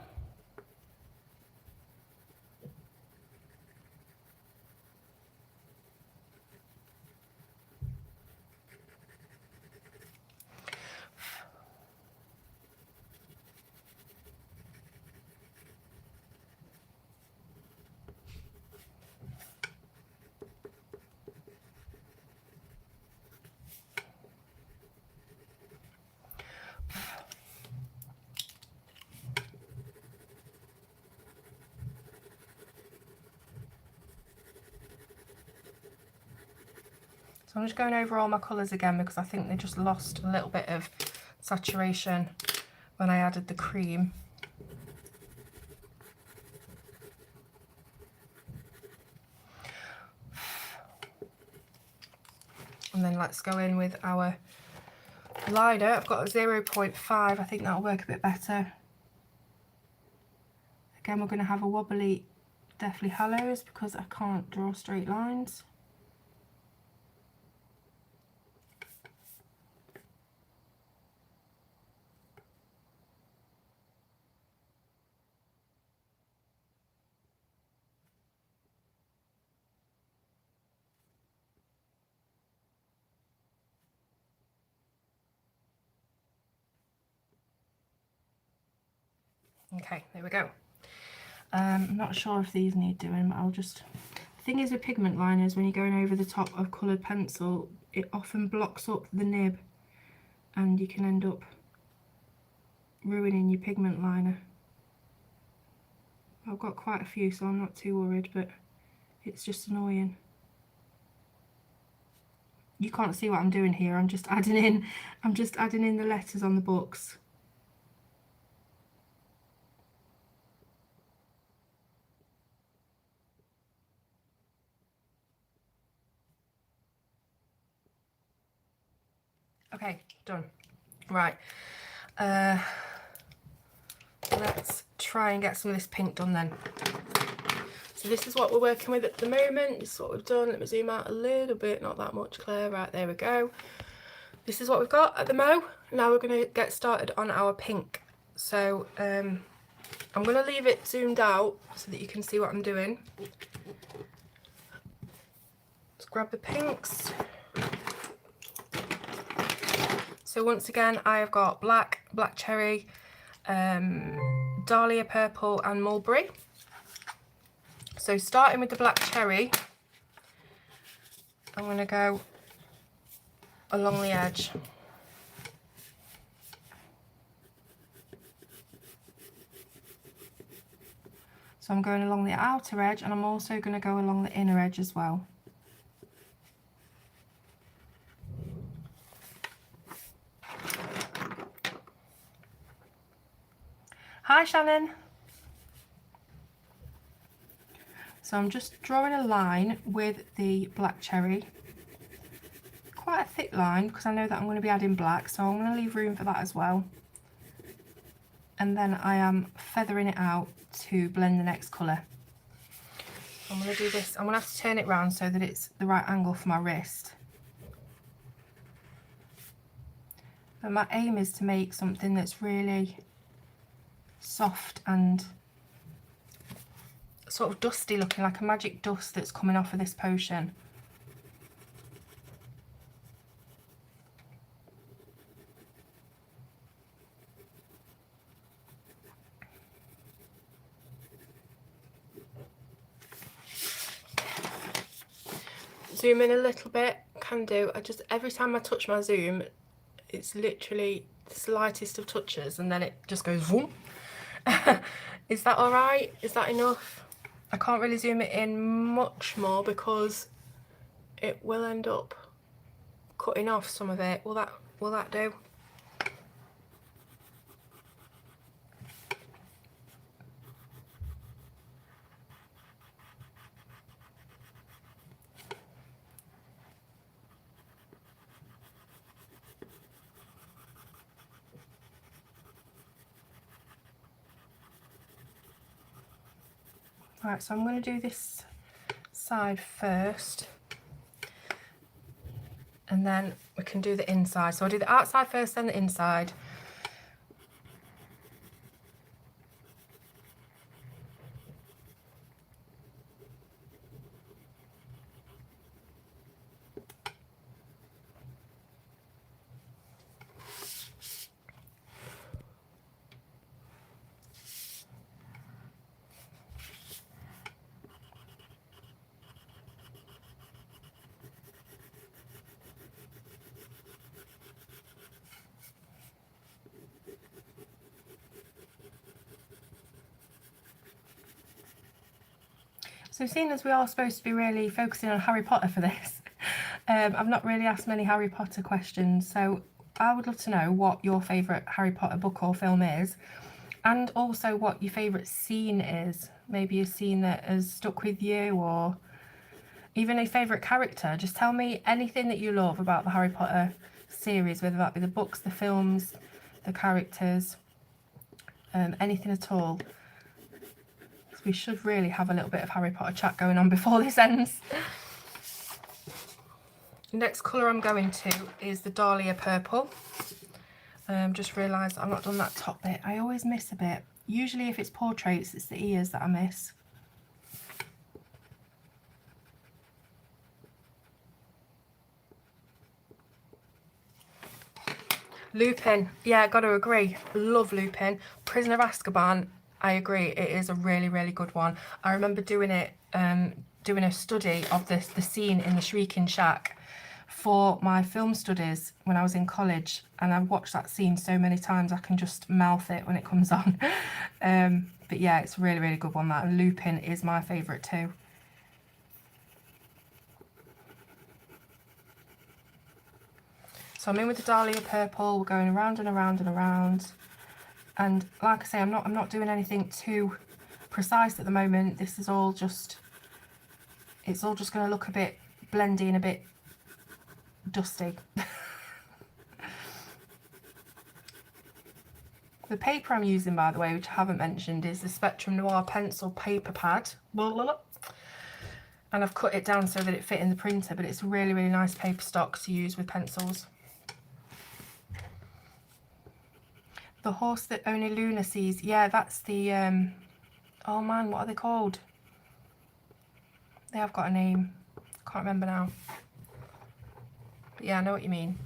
So I'm just going over all my colours again because I think they just lost a little bit of saturation when I added the cream. And then let's go in with our liner. I've got a 0.5, I think that'll work a bit better. Again, we're going to have a wobbly Deathly Hallows because I can't draw straight lines. Okay, there we go. I'm not sure if these need doing, but I'll just... The thing is with pigment liners, when you're going over the top of coloured pencil, it often blocks up the nib and you can end up ruining your pigment liner. I've got quite a few, so I'm not too worried, but it's just annoying. You can't see what I'm doing here. I'm just adding in the letters on the books. Okay, done. Right. Let's try and get some of this pink done then. So this is what we're working with at the moment. This is what we've done. Let me zoom out a little bit, not that much, Claire. Right, there we go. This is what we've got at the mo. Now we're going to get started on our pink. So I'm going to leave it zoomed out so that you can see what I'm doing. Let's grab the pinks. So once again, I have got black, black cherry, dahlia purple and mulberry. So starting with the black cherry, I'm going to go along the edge. So I'm going along the outer edge and I'm also going to go along the inner edge as well. Hi Shannon. So I'm just drawing a line with the black cherry. Quite a thick line because I know that I'm going to be adding black, so I'm going to leave room for that as well. And then I am feathering it out to blend the next colour. I'm going to do this, I'm going to have to turn it round so that it's the right angle for my wrist. But my aim is to make something that's really soft and sort of dusty looking, like a magic dust that's coming off of this potion. Zoom in a little bit, can do. I just, every time I touch my zoom, it's literally the slightest of touches and then it just goes whoom. Is that alright? Is that enough? I can't really zoom it in much more because it will end up cutting off some of it. Will that do? Right, so I'm going to do this side first and then we can do the inside. So I'll do the outside first, then the inside. So seeing as we are supposed to be really focusing on Harry Potter for this, I've not really asked many Harry Potter questions, so I would love to know what your favourite Harry Potter book or film is, and also what your favourite scene is. Maybe a scene that has stuck with you, or even a favourite character. Just tell me anything that you love about the Harry Potter series, whether that be the books, the films, the characters, anything at all. So we should really have a little bit of Harry Potter chat going on before this ends. Next colour I'm going to is the Dahlia Purple. Just realised I've not done that top bit. I always miss a bit. Usually if it's portraits, it's the ears that I miss. Lupin, yeah, gotta agree. Love Lupin. Prisoner of Azkaban, I agree. It is a really, really good one. I remember doing it, doing a study of the scene in the Shrieking Shack for my film studies when I was in college, and I've watched that scene so many times I can just mouth it when it comes on. But yeah, it's a really, really good one, that. And Lupin is my favourite too. So I'm in with the Dahlia Purple. We're going around and around and around. And like I say, I'm not doing anything too precise at the moment. This is all just, it's all just going to look a bit blendy and a bit dusty. The paper I'm using, by the way, which I haven't mentioned, is the Spectrum Noir pencil paper pad. And I've cut it down so that it fit in the printer, but it's a really, really nice paper stock to use with pencils. The Horse That Only Luna Sees. Yeah, that's the, oh man, what are they called? They have got a name. Can't remember now. But yeah, I know what you mean.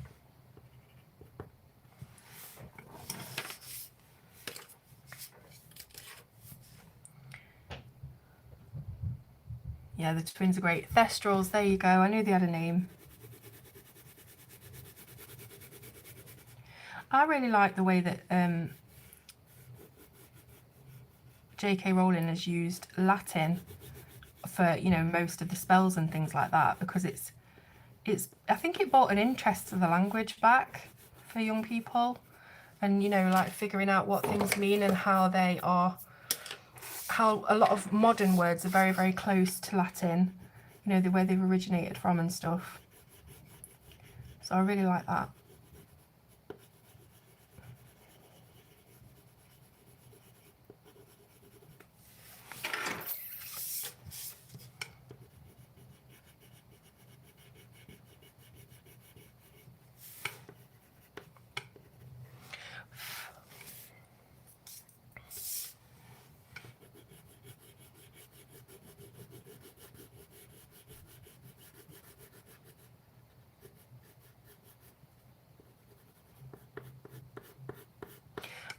Yeah, the twins are great. Thestrals, there you go. I knew they had a name. I really like the way that J.K. Rowling has used Latin for, you know, most of the spells and things like that, because it's I think it brought an interest to the language back for young people, and, you know, like figuring out what things mean and how they are, how a lot of modern words are very, very close to Latin, you know, the where they've originated from and stuff. So I really like that.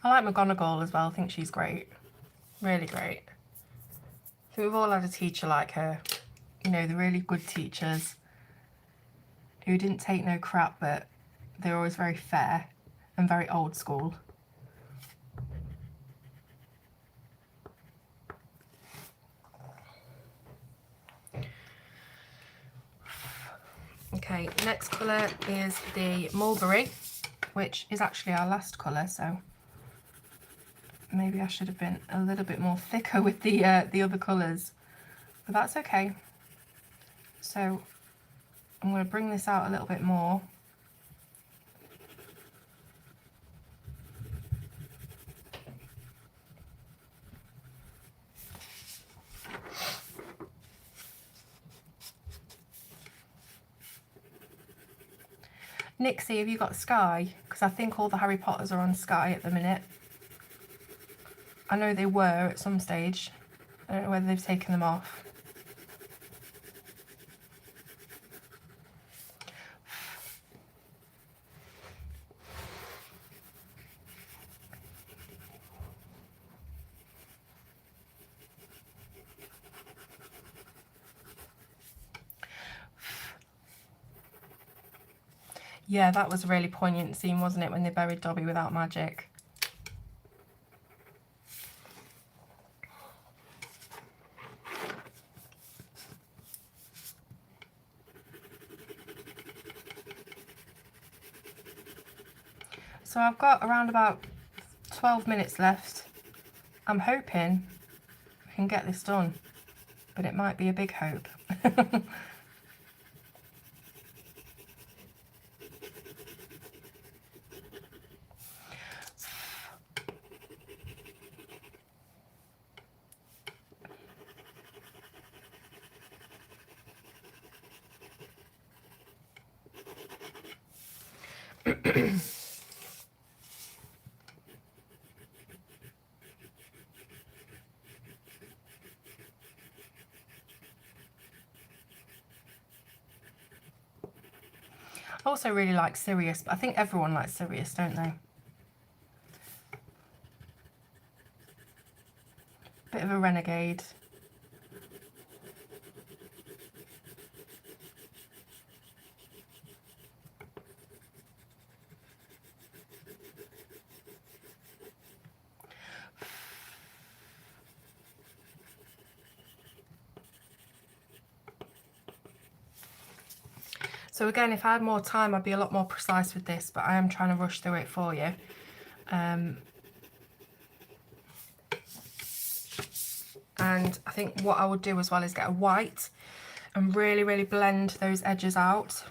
I like McGonagall as well. I think she's great. Really great. I think we've all had a teacher like her. You know, the really good teachers who didn't take no crap, but they were always very fair and very old school. Okay, next colour is the Mulberry, which is actually our last colour, so maybe I should have been a little bit more thicker with the other colours, but that's okay. So I'm going to bring this out a little bit more. Nixie, have you got Sky? Because I think all the Harry Potters are on Sky at the minute. I know they were at some stage. I don't know whether they've taken them off. Yeah, that was a really poignant scene, wasn't it, when they buried Dobby without magic? So I've got around about 12 minutes left. I'm hoping I can get this done, but it might be a big hope. I also really like Sirius, but I think everyone likes Sirius, don't they? Bit of a renegade. So again, if I had more time, I'd be a lot more precise with this, but I am trying to rush through it for you. And I think what I would do as well is get a white and really, really blend those edges out.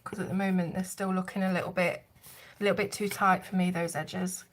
Because at the moment they're still looking a little bit too tight for me, those edges.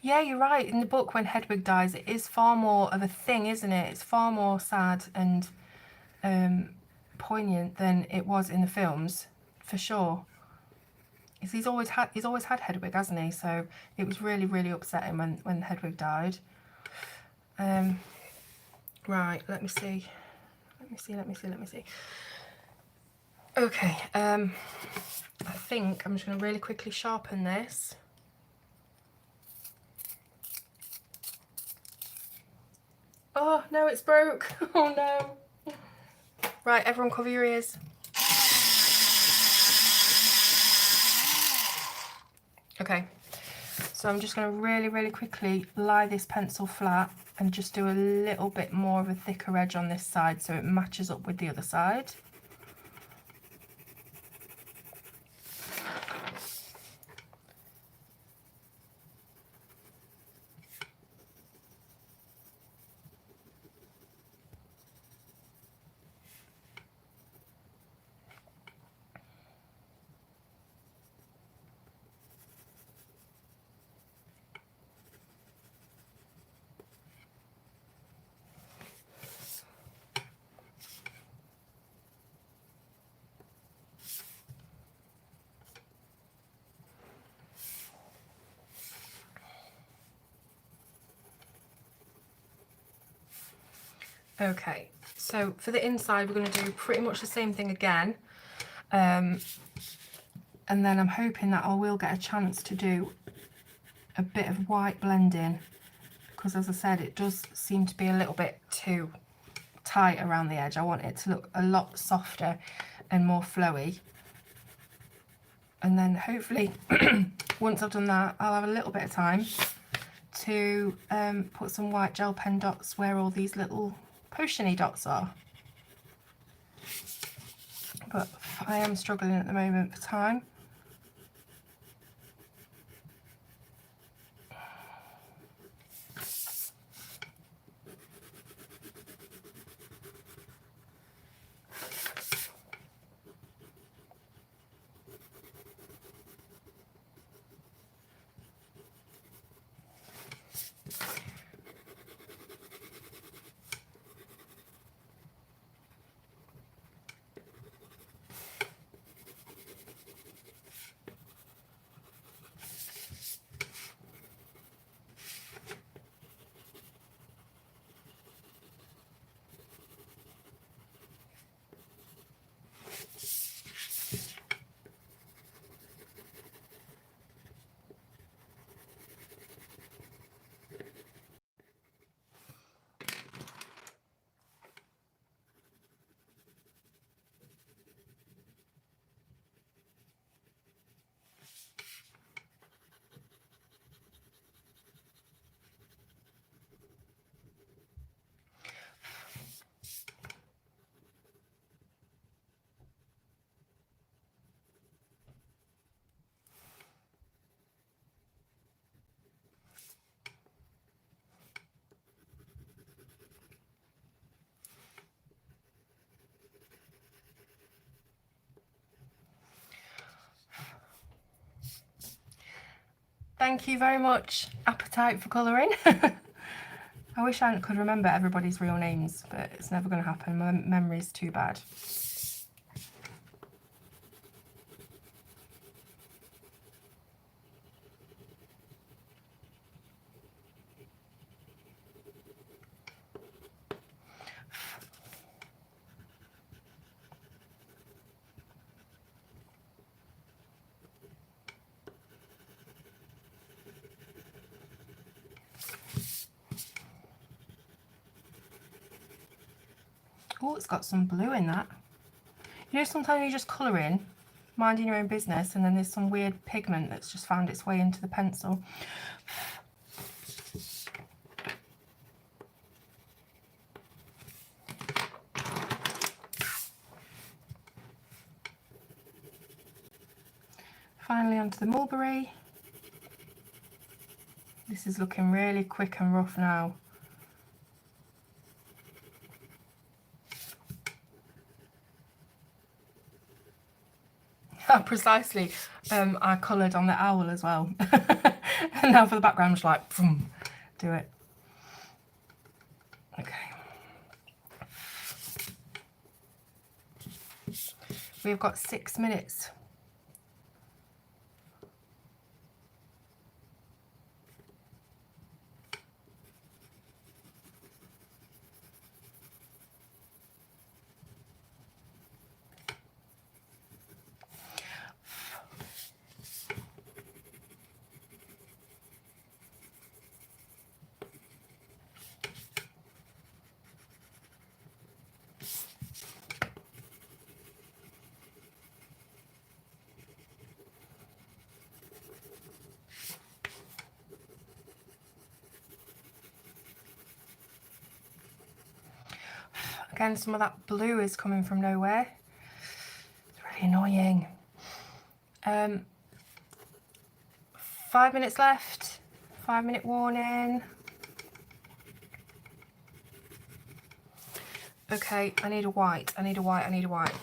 Yeah, you're right. In the book, when Hedwig dies, it is far more of a thing, isn't it? It's far more sad and poignant than it was in the films, for sure. Because he's always had Hedwig, hasn't he? So it was really, really upsetting when Hedwig died. Right, let me see. Okay, I think I'm just going to really quickly sharpen this. Oh, no, it's broke. Oh, no. Right, everyone cover your ears. Okay, so I'm just going to really, really quickly lie this pencil flat and just do a little bit more of a thicker edge on this side so it matches up with the other side. Okay, so for the inside we're going to do pretty much the same thing again, and then I'm hoping that I will get a chance to do a bit of white blending, because as I said, it does seem to be a little bit too tight around the edge. I want it to look a lot softer and more flowy, and then hopefully once I've done that, I'll have a little bit of time to put some white gel pen dots where all these little potion-y dots are. But I am struggling at the moment for time. Thank you very much, Appetite for Colouring. I wish I could remember everybody's real names, but it's never going to happen. My memory's too bad. Oh, it's got some blue in that. You know, sometimes you just colour in, minding your own business, and then there's some weird pigment that's just found its way into the pencil. Finally onto the Mulberry. This is looking really quick and rough now. Precisely. I coloured on the owl as well. And now for the background, I'm just like, boom, do it. Okay. We've got 6 minutes. Again, some of that blue is coming from nowhere. It's really annoying. 5 minutes left. 5-minute warning. Okay, I need a white. I need a white. I need a white.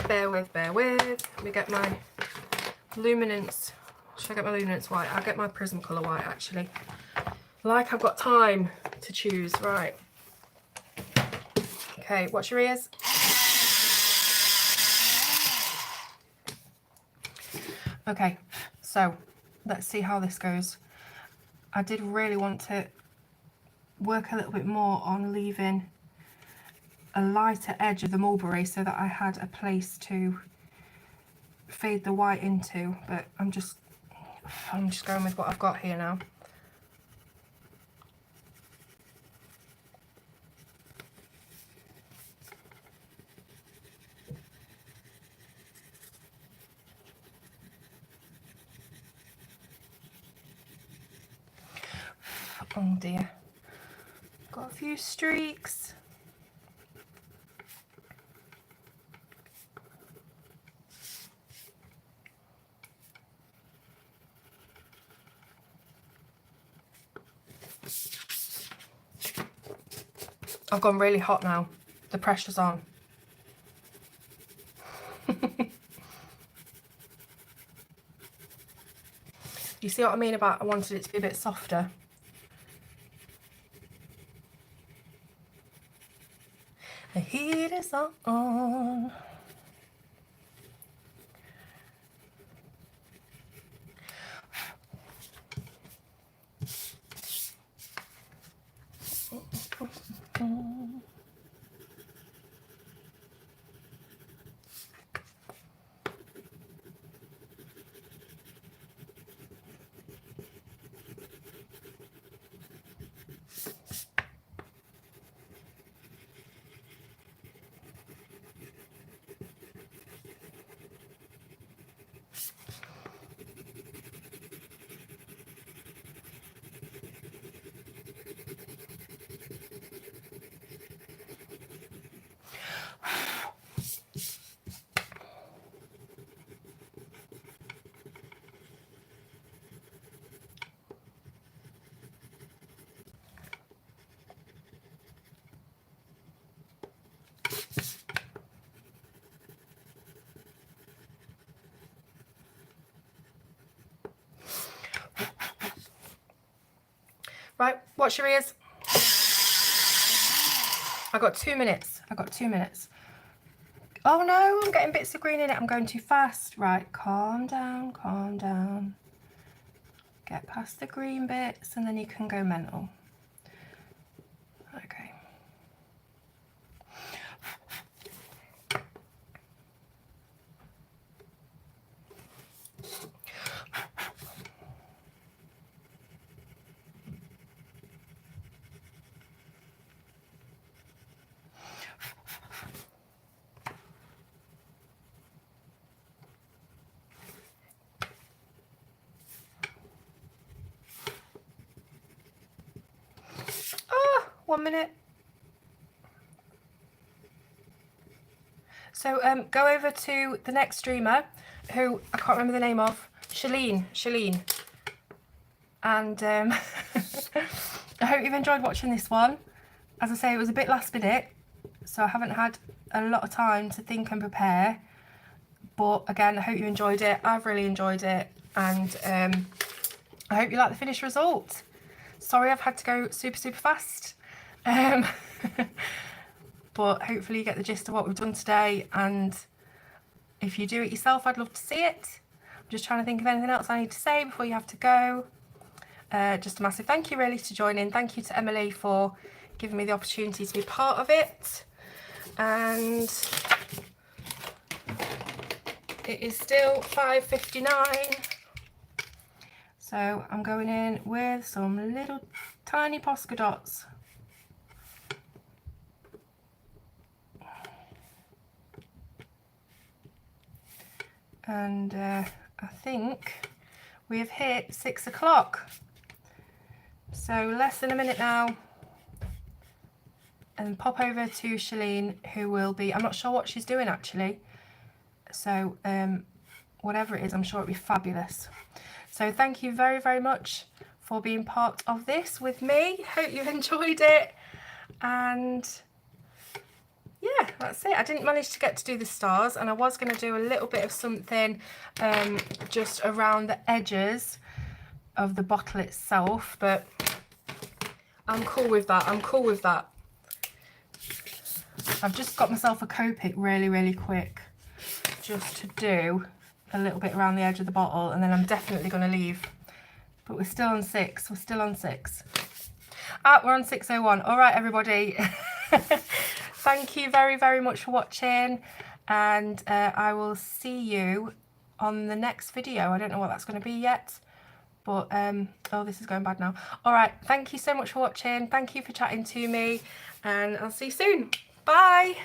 Bear with, bear with. Let me get my luminance. Should I get my luminance white? I'll get my prism colour white actually. Like I've got time to choose. Right. Okay, watch your ears. Okay, so let's see how this goes. I did really want to work a little bit more on leaving a lighter edge of the Mulberry so that I had a place to fade the white into, but I'm just going with what I've got here now. Oh dear, got a few streaks. I've gone really hot now. The pressure's on. You see what I mean about I wanted it to be a bit softer? The heat is on. Right, watch your ears. I got 2 minutes. I got 2 minutes. Oh no, I'm getting bits of green in it. I'm going too fast. Right, calm down, calm down. Get past the green bits and then you can go mental. Okay. Oh, 1 minute. So go over to the next streamer, who I can't remember the name of, Shalene. And I hope you've enjoyed watching this one. As I say, it was a bit last minute, so I haven't had a lot of time to think and prepare. But again, I hope you enjoyed it. I've really enjoyed it, and I hope you like the finished result. Sorry I've had to go super fast. But hopefully you get the gist of what we've done today, and if you do it yourself, I'd love to see it. I'm just trying to think of anything else I need to say before you have to go. Just a massive thank you really to join in. Thank you to Emily for giving me the opportunity to be part of it. And it is still 5:59. So I'm going in with some little tiny Posca dots. And I think we have hit 6 o'clock. So less than a minute now. And pop over to Shalene, who will be, I'm not sure what she's doing actually. So whatever it is, I'm sure it'll be fabulous. So thank you very much for being part of this with me. Hope you enjoyed it. And yeah, that's it. I didn't manage to get to do the stars, and I was going to do a little bit of something just around the edges of the bottle itself, but I'm cool with that. I'm cool with that. I've just got myself a Copic really quick just to do a little bit around the edge of the bottle, and then I'm definitely going to leave. But we're still on 6. We're still on 6. Ah, we're on 6:01. All right, everybody. Thank you very much for watching, and I will see you on the next video. I don't know what that's going to be yet, but oh, this is going bad now. All right, thank you so much for watching. Thank you for chatting to me, and I'll see you soon. Bye.